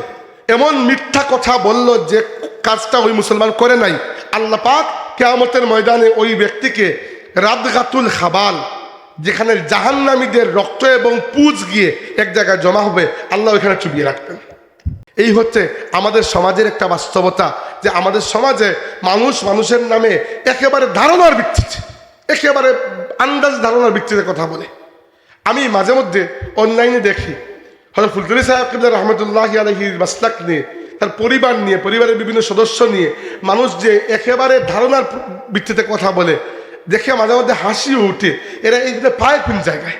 এমন মিথ্যা কথা বলল যে কাজটা ওই মুসলমান করে নাই, আল্লাহ পাক কিয়ামতের ময়দানে ওই ব্যক্তিকে রাদগাতুল খাবাল, যেখানে জাহান্নামীদের রক্ত এবং পুজ গিয়ে এক জায়গায় জমা হবে, আল্লাহ ওইখানে চুবিয়ে রাখবেন। এই হচ্ছে আমাদের সমাজের একটা বাস্তবতা, যে আমাদের সমাজে মানুষ মানুষের নামে একেবারে ধারণার ভিত্তিতে, একেবারে আন্দাজ ধারণার ভিত্তিতে কথা বলে। আমি মাঝে মধ্যে অনলাইনে দেখি হযরত ফুলতুলি সাহেব কিবলা রহমতুল্লাহি আলাইহির মাসলাক নিয়ে, তার পরিবার নিয়ে, পরিবারের বিভিন্ন সদস্য নিয়ে মানুষ যে একেবারে ধারণার ভিত্তিতে কথা বলে, দেখে মাঝে মধ্যে হাসিও উঠে। এরা এইগুলো পায় কোন জায়গায়?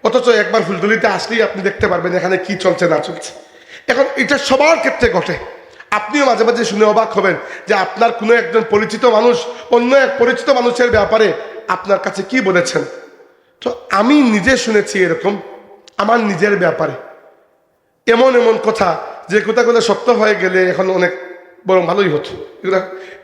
অথচ একবার ফুলতুলিতে আসলেই আপনি দেখতে পারবেন এখানে কি চলছে না চলছে। এখন এটা সবার ক্ষেত্রে ঘটে। আপনিও মাঝে মাঝে শুনে অবাক হবেন যে আপনার কোনো একজন পরিচিত মানুষ অন্য এক পরিচিত মানুষের ব্যাপারে আপনার কাছে কি বলেছেন। তো আমি নিজে শুনেছি এরকম আমার নিজের ব্যাপারে এমন এমন কথা, যে কথাগুলো সত্য হয়ে গেলে এখন অনেক বরং ভালোই হতো।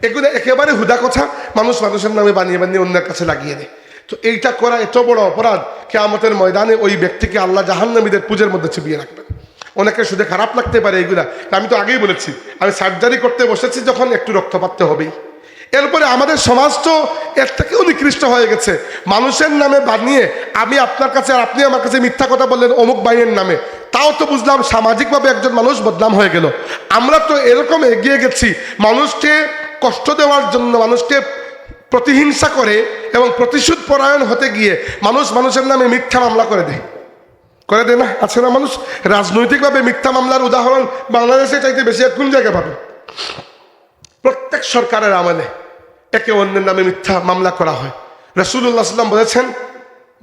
এগুলো একেবারে হুদা কথা মানুষ মানুষের নামে বানিয়ে বানিয়ে অন্যের কাছে লাগিয়ে দেয়। তো এইটা করা এত বড় অপরাধ, কিয়ামতের ময়দানে ওই ব্যক্তিকে আল্লাহ জাহান্নামীদের পুজোর মধ্যে চুবিয়ে রাখবেন। অনেকের শুধু খারাপ লাগতে পারে এইগুলা, আমি তো আগেই বলেছি, আমি সার্জারি করতে বসেছি যখন একটু রক্তপাত তো হবেই। এরপরে আমাদের সমাজ তো এর থেকেও নিকৃষ্ট হয়ে গেছে। মানুষের নামে বানিয়ে আমি আপনার কাছে আর আপনি আমার কাছে মিথ্যা কথা বললেন অমুক ভাইয়ের নামে, তাও তো বুঝলাম সামাজিকভাবে একজন মানুষ বদনাম হয়ে গেল। আমরা তো এরকম এগিয়ে গেছি, মানুষকে কষ্ট দেওয়ার জন্য, মানুষকে প্রতিহিংসা করে এবং প্রতিশোধ পরায়ণ হতে গিয়ে মানুষ মানুষের নামে মিথ্যা মামলা করে দেয় না? আছে না মানুষ? রাজনৈতিকভাবে মিথ্যা মামলার উদাহরণ বাংলাদেশে চাইতে বেশি কোন জায়গায় পাবে? প্রত্যেক সরকারের আমলে একে অন্যের নামে মিথ্যা মামলা করা হয়। রাসূলুল্লাহ সাল্লাল্লাহু আলাইহি ওয়াসাল্লাম বলেছেন,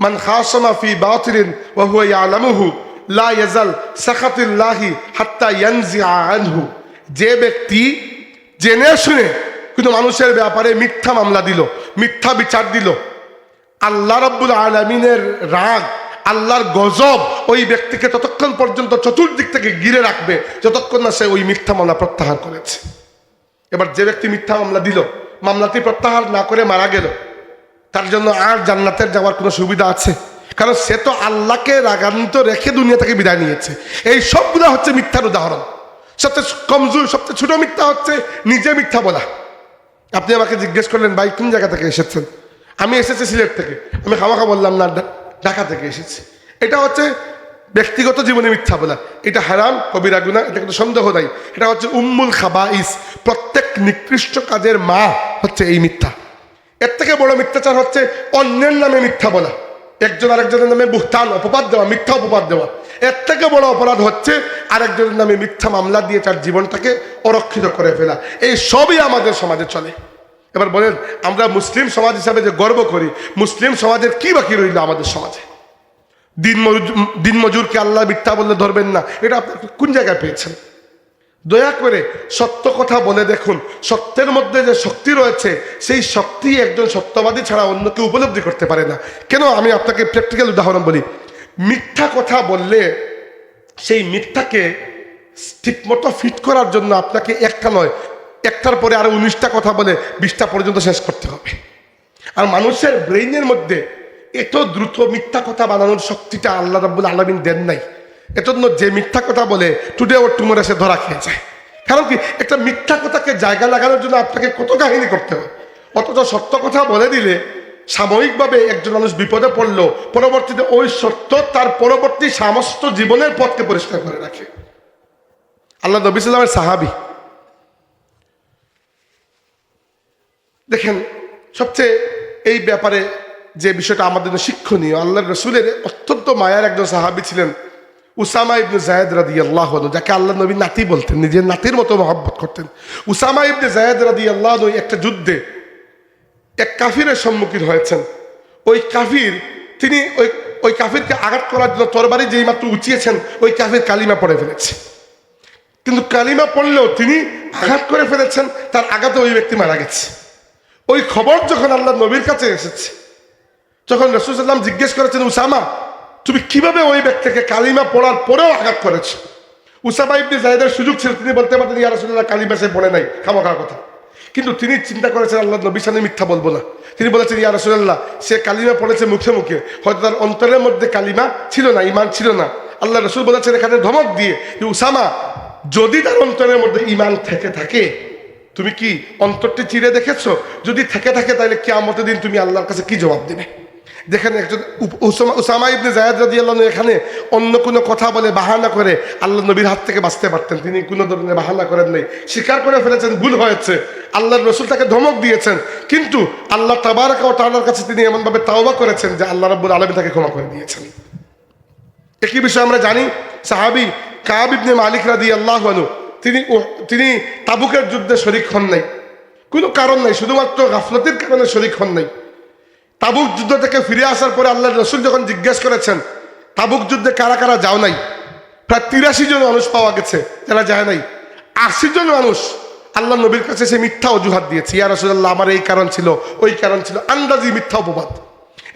মান খাসামা ফি বাতিলিন ওয়া হুয়া ইয়ালামুহু লা ইয়াজাল সাখাতুল্লাহি হাত্তা ইয়ানজিআ আনহু। যে ব্যক্তি জেনে শুনে কিন্তু মানুষের ব্যাপারে মিথ্যা মামলা দিল, মিথ্যা বিচার দিল, আল্লাহ রাব্বুল আলামিনের রাগ, আল্লাহর গজব ওই ব্যক্তিকে ততক্ষণ পর্যন্ত চতুর্দিক থেকে ঘিরে রাখবে যতক্ষণ না সে ওই মিথ্যা মামলা প্রত্যাহার করেছে। এবার যে ব্যক্তি মিথ্যা মামলা দিল, মামলাটি প্রত্যাহার না করে মারা গেল, তার জন্য আর জান্নাতের যাওয়ার কোনো সুবিধা আছে? কারণ সে তো আল্লাহকে রাগান্বিত রেখে দুনিয়া থেকে বিদায় নিয়েছে। এই সবগুলো হচ্ছে মিথ্যার উদাহরণ। সবচেয়ে কমজোর, সবচেয়ে ছোট মিথ্যা হচ্ছে নিজে মিথ্যা বলা। আপনি আমাকে জিজ্ঞেস করলেন, ভাই কোন জায়গা থেকে এসেছেন? আমি এসেছি সিলেট থেকে। আমি খামাখা বললাম না, ঢাকা থেকে এসেছি। এটা হচ্ছে ব্যক্তিগত জীবনে মিথ্যা বলা। এটা হারাম, কবিরা গুনাহ, এটা কিন্তু সন্দেহ নাই। এটা হচ্ছে উম্মুল খাবাইস, প্রত্যেক নিকৃষ্ট কাজের মা হচ্ছে এই মিথ্যা। এর থেকে বড় মিথ্যাচার হচ্ছে অন্যের নামে মিথ্যা বলা, একজন আরেকজনের নামে বুহতান অপবাদ দেওয়া, মিথ্যা অপবাদ দেওয়া। এর থেকে বড় অপরাধ হচ্ছে আরেকজনের নামে মিথ্যা মামলা দিয়ে তার জীবনটাকে অরক্ষিত করে ফেলা। এই সবই আমাদের সমাজে চলে। এবার বলেন, আমরা মুসলিম সমাজ হিসাবে যে গর্ব করি, মুসলিম সমাজের কি বাকি রইল আমাদের সমাজে? দিন মজুরকে আল্লাহ মিথ্যা বললে ধরবেন না, এটা আপনি কোন জায়গায় পেয়েছেন? দয়া করে সত্য কথা বলে দেখুন, সত্যের মধ্যে যে শক্তি রয়েছে সেই শক্তি একজন সত্যবাদী ছাড়া অন্য কেউ উপলব্ধি করতে পারে না। কেন? আমি আপনাকে প্র্যাকটিক্যাল উদাহরণ বলি। মিথ্যা কথা বললে সেই মিথ্যাকে ঠিকমতো ফিট করার জন্য আপনাকে একটা নয়, একটার পরে আরো 19টা কথা বলে 20টা পর্যন্ত শেষ করতে হবে। আর মানুষের ব্রেইনের মধ্যে এত দ্রুত মিথ্যা কথা বানানোর শক্তিটা আল্লাহ রাব্বুল আলামিন দেন নাই। এজন্য যে মিথ্যা কথা বলে টুডে ওর টুমোরে সে ধরা খেয়ে যায়। কারণ কি, একটা মিথ্যা কথাকে জায়গা লাগানোর জন্য আপনাকে কত কাহিনী করতে হয়। অথচ সত্য কথা বলে দিলে সাময়িকভাবে একজন মানুষ বিপদে পড়লো, পরবর্তীতে ওই সত্য তার পরবর্তী সমস্ত জীবনের পথকে পরিষ্কার করে রাখে। আল্লাহ নবী সাল্লামের সাহাবী, দেখেন সবচেয়ে এই ব্যাপারে যে বিষয়টা আমাদের জন্য শিক্ষণীয়, আল্লাহ রসুলের অত্যন্ত মায়ার একজন সাহাবী ছিলেন উসামা ইবনে জায়েদ রাদিয়াল্লাহু আনহু, যাকে আল্লাহ নবী নাতি বলতেন, নিজের নাতির মতো মহব্বত করতেন। উসামা ইবনে জায়েদ রাদিয়াল্লাহু আনহু একটা যুদ্ধে এক কাফিরের সম্মুখীন হয়েছেন। ওই কাফির, তিনি ওই কাফিরকে আঘাত করার জন্য তরবারি যেই মাত্র উঁচিয়েছেন, ওই কাফির কালিমা পড়ে ফেলেছে। কিন্তু কালিমা পড়লেও তিনি আঘাত করে ফেলেছেন, তার আঘাতে ওই ব্যক্তি মারা গেছে। ওই খবর যখন আল্লাহ নবীর কাছে এসেছে, যখন রাসূল সাল্লাল্লাহু আলাইহি ওয়াসাল্লাম জিজ্ঞেস করেছেন, উসামা তুমি কিভাবে ওই ব্যক্তিকে কালিমা পড়ার পরেও আঘাত করেছো? উসামা ইবনে জায়েদের সুযোগ ছিল, তিনি বলতে পারতেন ইয়া রাসূলুল্লাহ কালিমা সে পড়ে নাই, খামোখার কথা। কিন্তু তিনি চিন্তা করেছেন আল্লাহ নবীর সামনে মিথ্যা বলবো না। তিনি বলেছেন ইয়া রাসূলুল্লাহ সে কালিমা পড়েছে মুখে মুখে, হয়তো তার অন্তরের মধ্যে কালিমা ছিল না, ঈমান ছিল না। আল্লাহ রাসূল বলেছেন এখানে ধমক দিয়ে, উসামা যদি তার অন্তরের মধ্যে ঈমান থেকে থাকে, তুমি কি অন্তরটি চিরে দেখেছো? যদি থেকে থাকে তাহলে কিয়ামতের দিন তুমি আল্লাহর কাছে কি জবাব দেবে? দেখেন একজন উসামা ইবনে জায়েদ রাদিয়াল্লাহু আনহু এখানে অন্য কোনো কথা বলে বাহানা করে আল্লাহ নবীর হাত থেকে বাঁচতে পারতেন, তিনি কোনো ধরনের বাহানা করেন নাই, স্বীকার করে ফেলেছেন ভুল হয়েছে। আল্লাহর রাসূল তাকে ধমক দিয়েছেন, কিন্তু আল্লাহ তাবারাকা ওয়া তাআলার কাছে তিনি এমনভাবে তাওবা করেছেন যে আল্লাহ রাব্বুল আলামিন তাকে ক্ষমা করে দিয়েছেন। একই বিষয় আমরা জানি সাহাবী কাব ইবনে মালিক রাদিয়াল্লাহু আনহু, তিনি তাবুকের যুদ্ধে শরীক হন নাই, কোনো কারণ নাই, শুধুমাত্র গাফলতির কারণে শরীক হন নাই। তাবুক যুদ্ধ থেকে ফিরে আসার পরে আল্লাহ রসুল যখন জিজ্ঞেস করেছেন তাবুক যুদ্ধে কারা কারা যাও নাই, প্রায় 83 জন মানুষ পাওয়া গেছে যারা যায় নাই। 80 জন মানুষ আল্লাহ নবীর কাছে সে মিথ্যা অজুহাত দিয়েছে, ইয়া রাসূলুল্লাহ আমার এই কারণ ছিল, ওই কারণ ছিল, আন্দাজি মিথ্যা অপবাদ।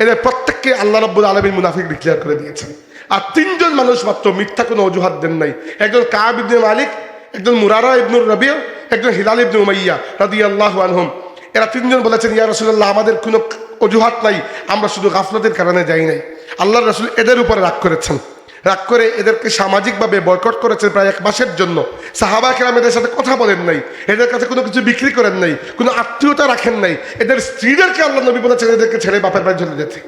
এদের প্রত্যেককে আল্লাহ রাব্বুল আলামিন মুনাফিক ডিক্লেয়ার করে দিয়েছেন। আর 3 জন মানুষ মাত্র মিথ্যা কোনো অজুহাত দেন নাই, একজন কাব ইবনে মালিক, একজন মুরারা ইবনুর রাবিয়া, একজন হিলাল ইবনে উমাইয়া রাদিয়াল্লাহু আনহুম। এরা 3 জন বলেছেন ইয়া রাসূলুল্লাহ আমাদের কোনো অজুহাত নাই, আমরা শুধু গাফলতের কারণে যাই নাই। আল্লাহর রাসূল এদের উপরে রাগ করেছেন, রাগ করে এদেরকে সামাজিকভাবে বয়কট করেছেন প্রায় 1 মাসের জন্য। সাহাবা কেরাম এদের সাথে কথা বলেন নাই, এদের কাছে কোনো কিছু বিক্রি করেন নাই, কোনো আত্মীয়তা রাখেন নাই। এদের স্ত্রীদেরকে আল্লাহ নবী বলেছেন এদেরকে ছেড়ে বাপের বাড়ি চলে যেতে।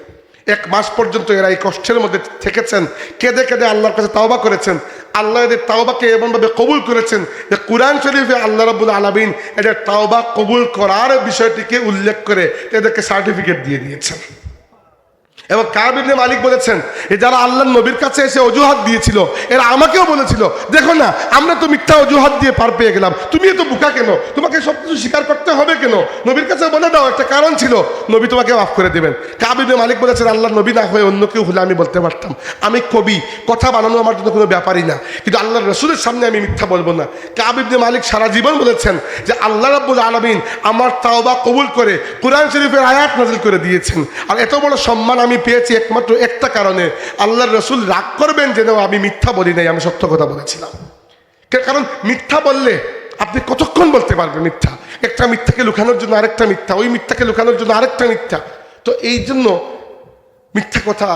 1 মাস পর্যন্ত এরা এই কষ্টের মধ্যে থেকেছেন, কেঁদে কেঁদে আল্লাহর কাছে তাওবা করেছেন। আল্লাহ এদের তাওবাকে এমনভাবে কবুল করেছেন যে কুরআন শরীফে আল্লাহ রাব্বুল আলামিন এদের তাওবা কবুল করার বিষয়টিকে উল্লেখ করে এদেরকে সার্টিফিকেট দিয়ে দিয়েছেন। এবং কাব ইবনে মালিক বলেছেন যারা আল্লাহর নবীর কাছে এসে অজুহাত দিয়েছিল এরা আমাকেও বলেছিল দেখো না আমরা তো মিথ্যা অজুহাত দিয়ে পার পেয়ে গেলাম, তুমি তো বোকা কেন, তোমাকে সব কিছু স্বীকার করতে হবে কেন, নবীর কাছে বলে দাও একটা কারণ ছিল, নবী তোমাকে মাফ করে দেবেন। কাব ইবনে মালিক বলেছেন আল্লাহর নবী না হয়ে অন্য কেউ হলে আমি বলতে পারতাম, আমি কবি, কথা বানানো আমার জন্য কোনো ব্যাপারই না, কিন্তু আল্লাহর রসুলের সামনে আমি মিথ্যা বলবো না। কাব ইবনে মালিক সারা জীবন বলেছেন যে আল্লাহ রাব্বুল আলামিন আমার তাওবা কবুল করে কোরআন শরীফের আয়াত নাযিল করে দিয়েছেন। আর এত বড় সম্মান আমি পেয়েছি একমাত্র একটা কারণে, আল্লাহর রসুল রাগ করবেন যেন আমি মিথ্যা বলি নাই, আমি সত্য কথা বলেছিলাম। কারণ মিথ্যা বললে আপনি কতক্ষণ বলতে পারবেন মিথ্যা, একটা মিথ্যাকে লুকানোর জন্য আরেকটা মিথ্যা, ওই মিথ্যাকে লুকানোর জন্য আরেকটা মিথ্যা। তো এই জন্য মিথ্যা কথা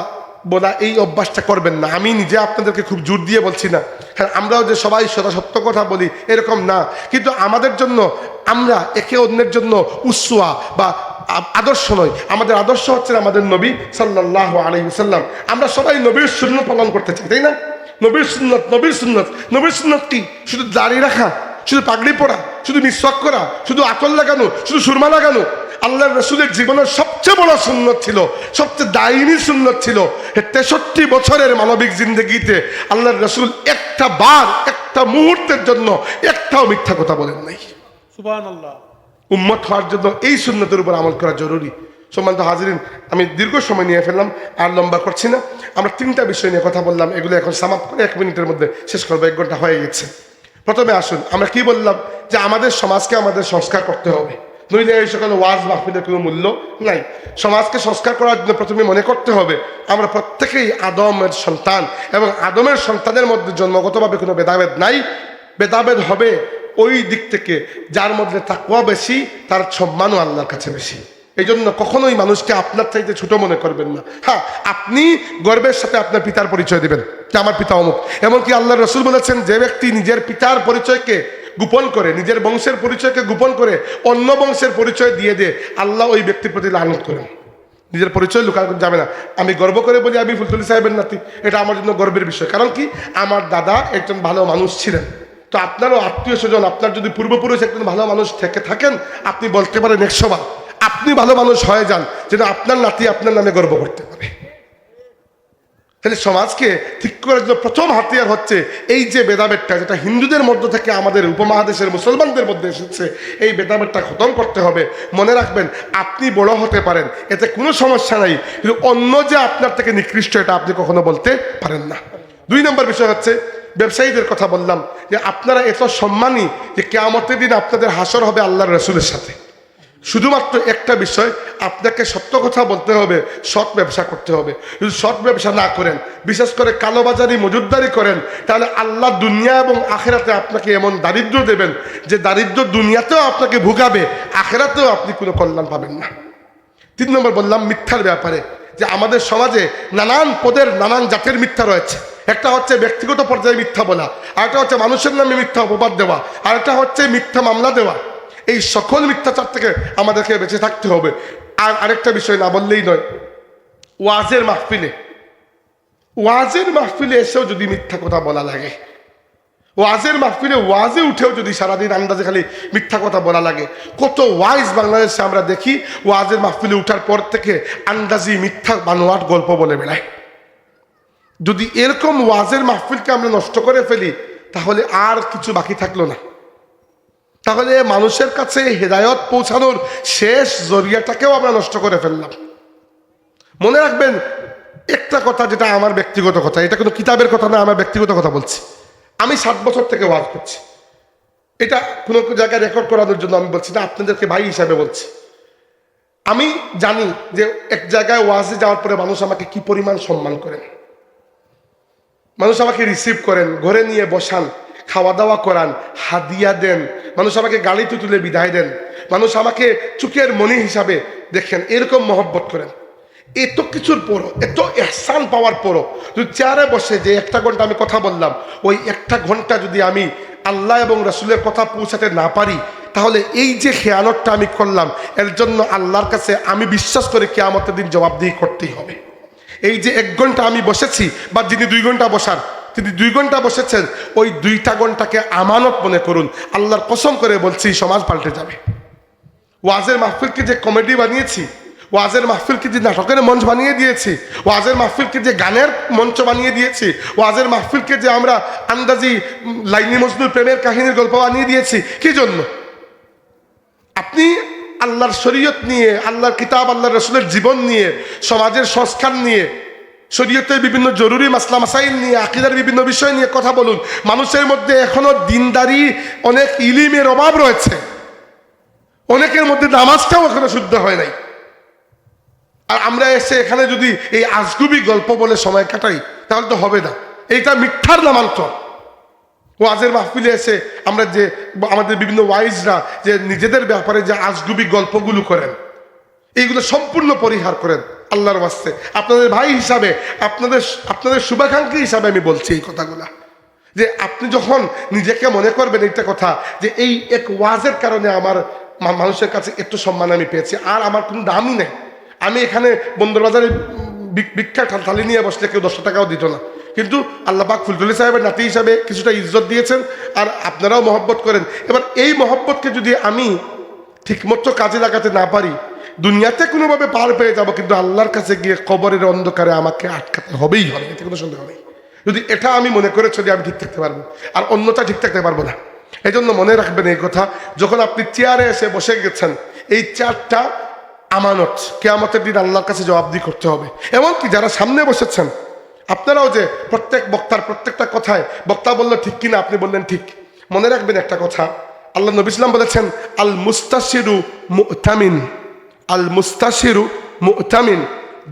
বলা এই অভ্যাসটা করবেন না। আমি নিজে আপনাদেরকে খুব জোর দিয়ে বলছি না, হ্যাঁ আমরাও যে সবাই সত্য কথা বলি এরকম না, কিন্তু আমাদের জন্য আমরা একে অন্যের জন্য উসওয়া বা আদর্শ নয়, আমাদের আদর্শ হচ্ছে আমাদের নবী সাল্লাল্লাহু আলাইহি ওয়াসাল্লাম। আমরা সবাই নবীর সুন্নাত পালন করতে চাই, তাই না? নবীর সুন্নাত, নবীর সুন্নাত, নবীর সুন্নাত কি? শুধু দাড়ি রাখা, শুধু পাগড়ি পরা, শুধু মিসওয়াক করা, শুধু আতর লাগানো, শুধু সুরমা লাগানো? আল্লাহর রাসূলের জীবনের সবচেয়ে বড় সুন্নাত ছিল, সবচেয়ে দায়িনী সুন্নাত ছিল 63 বছরের মানবিক জিন্দেগিতে আল্লাহর রাসূল একটা বার, একটা মুহূর্তের জন্য একটাও মিথ্যা কথা বলেন নাই। সুবহানাল্লাহ। উম্মত হওয়ার জন্য এই সুন্নতের উপর আমল করা জরুরি। সম্মানিত হাজিরিন, আমি দীর্ঘ সময় নিয়ে ফেললাম, আর লম্বা করছি না। আমরা 3টা বিষয় নিয়ে কথা বললাম, এগুলো এখন সামাপ্ত করে 1 মিনিটের মধ্যে শেষ করবো, 1 ঘন্টা হয়ে গেছে। প্রথমে আসুন আমরা কি বললাম, যে আমাদের সমাজকে আমাদের সংস্কার করতে হবে, নইলে এই সকল ওয়াজ মাহফিলের কোনো মূল্য নাই। সমাজকে সংস্কার করার জন্য প্রথমে মনে করতে হবে আমরা প্রত্যেক প্রত্যেকেই আদমের সন্তান, এবং আদমের সন্তানের মধ্যে জন্মগতভাবে কোনো ভেদাভেদ নাই। ভেদাভেদ হবে ওই দিক থেকে যার মধ্যে তাকওয়া বেশি, তার সম্মানও আল্লাহর কাছে বেশি। এই জন্য কখনোই মানুষকে আপনার চাইতে ছোট মনে করবেন না। হ্যাঁ, আপনি গর্বের সাথে আপনার পিতার পরিচয় দিবেন যে আমার পিতা অমুক। এমনকি আল্লাহ রসুল বলেছেন, যে ব্যক্তি নিজের পিতার পরিচয়কে গোপন করে, নিজের বংশের পরিচয়কে গোপন করে অন্য বংশের পরিচয় দিয়ে দেয়, আল্লাহ ওই ব্যক্তির প্রতি লানত করেন। নিজের পরিচয় লুকানো যাবে না। আমি গর্ব করে বলি আমি ফুলতলি সাহেবের নাতি, এটা আমার জন্য গর্বের বিষয়। কারণ কি, আমার দাদা একজন ভালো মানুষ ছিলেন। তো আপনারও আত্মীয় স্বজন, আপনার যদি পূর্বপুরুষ একজন ভালো মানুষ থেকে থাকেন, আপনি বলতে পারেন 100 বার আপনি ভালো মানুষ হয়ে যান, যেন আপনার নাতি আপনার নামে গর্ব করতে পারে। তাহলে সমাজকে ঠিক করার জন্য প্রথম হাতিয়ার হচ্ছে এই যে ভেদাভেদটা, যেটা হিন্দুদের মধ্য থেকে আমাদের উপমহাদেশের মুসলমানদের মধ্যে এসেছে, এই ভেদাভেদটা খতম করতে হবে। মনে রাখবেন, আপনি বড় হতে পারেন, এতে কোনো সমস্যা নাই, কিন্তু অন্য যে আপনার থেকে নিকৃষ্ট, এটা আপনি কখনো বলতে পারেন না। 2 নম্বর বিষয় হচ্ছে ব্যবসায়ীদের কথা বললাম, যে আপনারা এত সম্মানী যে কিয়ামতের দিন আপনাদের হাসর হবে আল্লাহর রাসূলের সাথে। শুধুমাত্র একটা বিষয়, আপনাকে সত্য কথা বলতে হবে, সৎ ব্যবসা করতে হবে। যদি সৎ ব্যবসা না করেন, বিশেষ করে কালোবাজারি মজুদদারি করেন, তাহলে আল্লাহ দুনিয়া এবং আখেরাতে আপনাকে এমন দারিদ্র দেবেন যে দারিদ্র দুনিয়াতেও আপনাকে ভুগাবে, আখেরাতেও আপনি কোনো কল্যাণ পাবেন না। 3 নম্বর বললাম মিথ্যার ব্যাপারে, যে আমাদের সমাজে নানান পদের নানান জাতের মিথ্যা রয়েছে। একটা হচ্ছে ব্যক্তিগত পর্যায়ে মিথ্যা বলা, আরেকটা হচ্ছে মানুষের নামে মিথ্যা অপবাদ দেওয়া, আরেকটা হচ্ছে মিথ্যা মামলা দেওয়া। এই সকল মিথ্যাচার থেকে আমাদেরকে বেঁচে থাকতে হবে। আর আরেকটা বিষয় না বললেই নয়, ওয়াজের মাহফিলে এসেও যদি মিথ্যা কথা বলা লাগে, ওয়াজের মাহফিলে ওয়াজে উঠেও যদি সারাদিন আন্দাজে খালি মিথ্যা কথা বলা লাগে। কত ওয়াইজ বাংলাদেশে আমরা দেখি ওয়াজের মাহফিলে উঠার পর থেকে আন্দাজি মিথ্যা বানোয়াট গল্প বলে বেড়ায়। যদি এরকম ওয়াজের মাহফিলকে আমরা নষ্ট করে ফেলি, তাহলে আর কিছু বাকি থাকলো না। তাহলে মানুষের কাছে হেদায়ত পৌঁছানোর শেষ জরিয়াটাকেও আমরা নষ্ট করে ফেললাম। মনে রাখবেন একটা কথা, যেটা আমার ব্যক্তিগত কথা, এটা কোনো কিতাবের কথা না, আমার ব্যক্তিগত কথা বলছি। আমি 7 বছর থেকে ওয়াজ করছি, এটা কোনো জায়গায় রেকর্ড করানোর জন্য আমি বলছি না, আপনাদেরকে ভাই হিসাবে বলছি। আমি জানি যে এক জায়গায় ওয়াজে যাওয়ার পরে মানুষ আমাকে কি পরিমাণ সম্মান করেন, মানুষ আমাকে রিসিভ করেন, ঘরে নিয়ে বসান, খাওয়া দাওয়া করান, হাদিয়া দেন, মানুষ আমাকে গাড়িতে তুলে বিদায় দেন, মানুষ আমাকে চোখের মনি হিসাবে দেখেন, এরকম মহব্বত করেন। এত কিছুর পরও, এত ইহসান পাওয়ার পরও যদি চেয়ারে বসে যে 1টা ঘন্টা আমি কথা বললাম, ওই 1টা ঘন্টা যদি আমি আল্লাহ এবং রাসূলের কথা পৌঁছাতে না পারি, তাহলে এই যে খেয়ানতটা আমি করলাম, এর জন্য আল্লাহর কাছে আমি বিশ্বাস করি কিয়ামতের দিন জবাবদিহি করতেই হবে। এই যে 1 ঘন্টা আমি বসেছি, বা যিনি 2 ঘন্টা বসার, তিনি 2 ঘন্টা বসেছেন, ওই 2টা ঘন্টাকে আমানত মনে করুন। আল্লাহর কসম করে বলছি, সমাজ পাল্টে যাবে। ওয়াজের মাহফিলকে যে কমেডি বানিয়েছি, ওয়াজের মাহফিলকে যে নাটকের মঞ্চ বানিয়ে দিয়েছি, ওয়াজের মাহফিলকে যে গানের মঞ্চ বানিয়ে দিয়েছি, ওয়াজের মাহফিলকে যে আমরা আন্দাজি লাইনি মজনুর প্রেমের কাহিনীর গল্প বানিয়ে দিয়েছি, কি জন্য? আপনি আল্লাহর শরীয়ত নিয়ে, আল্লাহর কিতাব, আল্লাহর রাসূলের জীবন নিয়ে, সমাজের সংস্কার নিয়ে, শরীয়তের বিভিন্ন জরুরি মাসলা মাসাইল নিয়ে, আকীদার বিভিন্ন বিষয় নিয়ে কথা বলুন। মানুষের মধ্যে এখনো দিনদারি, অনেক ইলিমের অভাব রয়েছে, অনেকের মধ্যে নামাজটাও এখনো শুদ্ধ হয় নাই। আর আমরা এসে এখানে যদি এই আজগুবি গল্প বলে সময় কাটাই, তাহলে তো হবে না। এইটা মিথ্যার নামান্তর। ওয়াজের মাহফিলে এসে আমরা যে আমাদের বিভিন্ন ওয়াইজরা যে নিজেদের ব্যাপারে যে আজগুবি গল্পগুলো করেন, এইগুলো সম্পূর্ণ পরিহার করেন আল্লাহর ওয়াস্তে। আপনাদের ভাই হিসাবে, আপনাদের শুভাকাঙ্ক্ষী হিসাবে আমি বলছি এই কথাগুলা, যে আপনি যখন নিজেকে মনে করবেন একটা কথা, যে এই এক ওয়াজের কারণে আমার মানুষের কাছে এত সম্মান আমি পেয়েছি, আর আমার কোনো দামই নেই। আমি এখানে বন্দরবাজারে ভিক্ষা থালি নিয়ে বসলে কেউ 10 টাকাও দিত না, কিন্তু আল্লাহ পাক ফুলতলি সাহেবের নাতি হিসাবে কিছুটা ইজ্জত দিয়েছেন, আর আপনারাও মহব্বত করেন। এবার এই মহব্বতকে যদি আমি ঠিকমতো কাজে লাগাতে না পারি, দুনিয়াতে কোনোভাবে পার পেয়ে যাব, কিন্তু আল্লাহর কাছে গিয়ে কবরের অন্ধকারে আমাকে আটকাতে হবেই হবে, এতে কোনো সন্দেহ নেই। যদি এটা আমি মনে করে চলি, আমি ঠিক থাকতে পারবো, আর অন্যটা ঠিক থাকতে পারবো না। এই জন্য মনে রাখবেন এই কথা, যখন আপনি চেয়ারে এসে বসে গেছেন, এই চেয়ারটা আমানত, কিয়ামতের দিন আল্লাহর কাছে জবাবদিহি করতে হবে। এমনকি যারা সামনে বসেছেন, আপনারাও যে প্রত্যেক বক্তার প্রত্যেকটা কথায় বক্তা বললো ঠিক কিনা আপনি বললেন ঠিক, মনে রাখবেন একটা কথা, আল্লাহ নবী সাল্লাল্লাহু আলাইহি ওয়াসাল্লাম বলেছেন, আল মুস্তাশিরু মুতামিন, আল মুস্তাশিরু মুতামিন,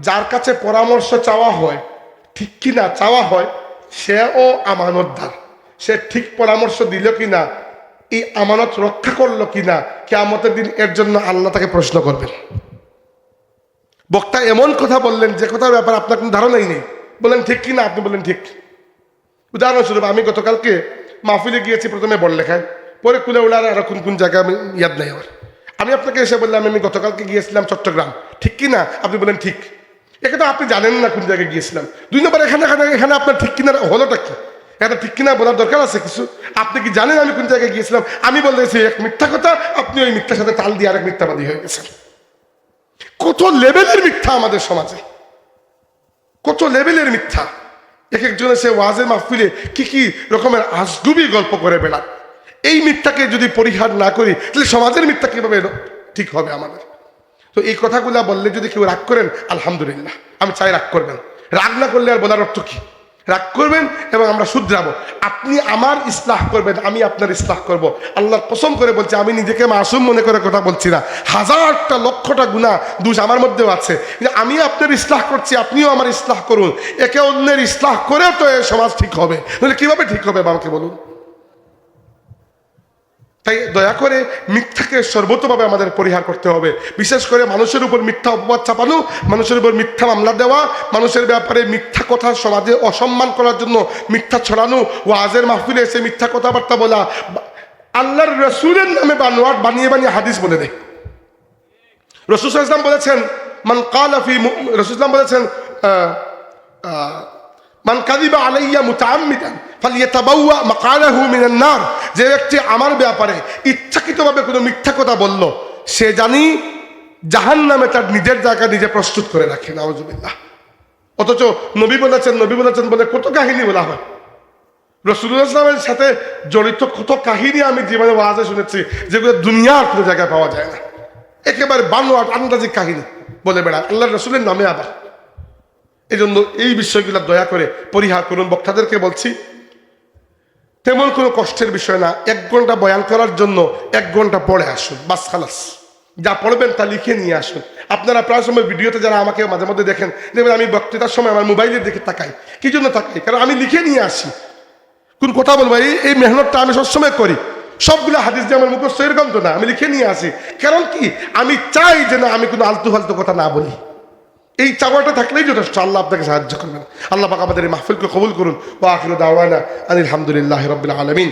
যার কাছে পরামর্শ চাওয়া হয় ঠিক কিনা চাওয়া হয়, সেও আমানতদার। সে ঠিক পরামর্শ দিল কিনা, এই আমানত রক্ষা করলো কিনা, কিয়ামতের দিন এর জন্য আল্লাহ তাকে প্রশ্ন করবেন। বক্তা এমন কথা বললেন যে কথার ব্যাপারে আপনার কোনো ধারণাই নেই, বললেন ঠিক কিনা, আপনি বললেন ঠিক। উদাহরণস্বরূপ আমি গতকালকে মাহফিলে গিয়েছি, প্রথমে বড়লেখায়, পরে কুলে উড়ার আরো কোন কোন জায়গায় আমি ইয়াদ নাই আমার। আমি আপনাকে এসে বললাম আমি গতকালকে গিয়েছিলাম চট্টগ্রাম, ঠিক কিনা, আপনি বলেন ঠিক। এখানে আপনি জানেন না কোন জায়গায় গিয়েছিলাম। 2 নম্বর এখানে আপনার ঠিক কিনা হলোটা কি? এটা ঠিক কিনা বলার দরকার আছে কিছু? আপনি কি জানেন আমি কোন জায়গায় গিয়েছিলাম? আমি বলতেছি এক মিথ্যা কথা, আপনি ওই মিথ্যার সাথে তাল দিয়ে আরেক মিথ্যাবাদী হয়ে গেছেন। কত লেভেলের মিথ্যা আমাদের সমাজে, কত লেভেলের মিথ্যা। এক একজনের সে ওয়াজের মাহফিলে কি কি রকমের আজগুবি গল্প করে বেড়ান। এই মিথ্যাকে যদি পরিহার না করি তাহলে সমাজের মিথ্যা কিভাবে ঠিক হবে আমাদের? তো এই কথাগুলা বললে যদি কেউ রাগ করেন, আলহামদুলিল্লাহ, আমি চাই রাগ করবেন। রাগ না করলে আর বলার অর্থ কি? রাগ করবেন এবং আমরা শুধরাবো। আপনি আমার ইসলাহ করবেন, আমি আপনার ইসলাহ করব। আল্লাহর কসম করে বলছি, আমি নিজেকে মাসুম মনে করে কথা বলছি না। হাজারটা লক্ষটা গুনাহ দোষ আমার মধ্যেও আছে, যে আমি আপনার ইসলাহ করছি, আপনিও আমার ইসলাহ করুন। একে অন্যের ইসলাহ করে তো এ সমাজ ঠিক হবে, তাহলে কিভাবে ঠিক হবে আমাকে বলুন? তাই দয়া করে মিথ্যাকে সর্বতভাবে আমাদের পরিহার করতে হবে। বিশেষ করে মানুষের উপর মিথ্যা অপবাদ চাপানো, মানুষের উপর মিথ্যা মামলা দেওয়া, মানুষের ব্যাপারে মিথ্যা কথা সমাজে অসম্মান করার জন্য মিথ্যা ছড়ানো, ওয়াজের মাহফিলে এসে মিথ্যা কথাবার্তা বলা, আল্লাহর রসুলের নামে বানোয়াট বানিয়ে বানিয়ে হাদিস বলে দেয়। রাসূল সাল্লাল্লাহু আলাইহি ওয়াসাল্লাম বলেছেন, মান ক্বালা ফি রাসূল সাল্লাল্লাহু বলেছেন, মান কাযিবা আলাইয়া মুতাআম্মিদান ফালিয়াতাবাওয়া মাকালাহু মিনান নার। যে ব্যক্তি আমার ব্যাপারে ইচ্ছাকৃতভাবে কোনো মিথ্যা কথা বলল, সে জানি জাহান্নামে তার নিজের জায়গা নিজে প্রস্তুত করে রাখে। নাউজুবিল্লাহ। অথচ নবী বলেছেন বলে কত কাহিনী বলা হয়। রাসূলুল্লাহ সাল্লাল্লাহু আলাইহি ওয়াসাল্লামের সাথে জড়িত কত কাহিনী আমি জীবনে ওয়াজে শুনেছি, যেগুলো দুনিয়ার কোনো জায়গায় পাওয়া যায় না। একেবারে বানোয়াট আন্দাজি কাহিনী বলে বেড়ায় আল্লাহর রাসূলের নামে। আবার এই জন্য এই বিষয়গুলো দয়া করে পরিহার করুন। বক্তাদেরকে বলছি, তেমন কোনো কষ্টের বিষয় না। 1 ঘন্টা বয়ান করার জন্য 1 ঘন্টা পড়ে আসুন, বাস খালাস। যা পড়বেন তা লিখে নিয়ে আসুন। আপনারা প্রায় সময় ভিডিওতে যারা আমাকে মাঝে মধ্যে দেখেন, দেখবেন আমি বক্তৃতার সময় আমার মোবাইলের দিকে তাকাই। কি জন্য তাকাই? কারণ আমি লিখে নিয়ে আসি। কোন কথা বলবো, এই মেহনতটা আমি সবসময় করি। সবগুলো হাদিস দিয়ে আমার মুখস্থ এরকম তো না, আমি লিখে নিয়ে আসি। কারণ কি, আমি চাই যে না আমি কোনো আলতু ফালতু কথা না বলি। এই চাওয়াটা থাকলেই যথেষ্ট। আল্লাহ আপনাকে সাহায্য করবেন। আল্লাহ পাক আমাদের এই মাহফিলকে কবুল করুন। ওয়া আখিরু দাওয়ানা আনিল হামদুলিল্লাহি রাব্বিল আলামিন।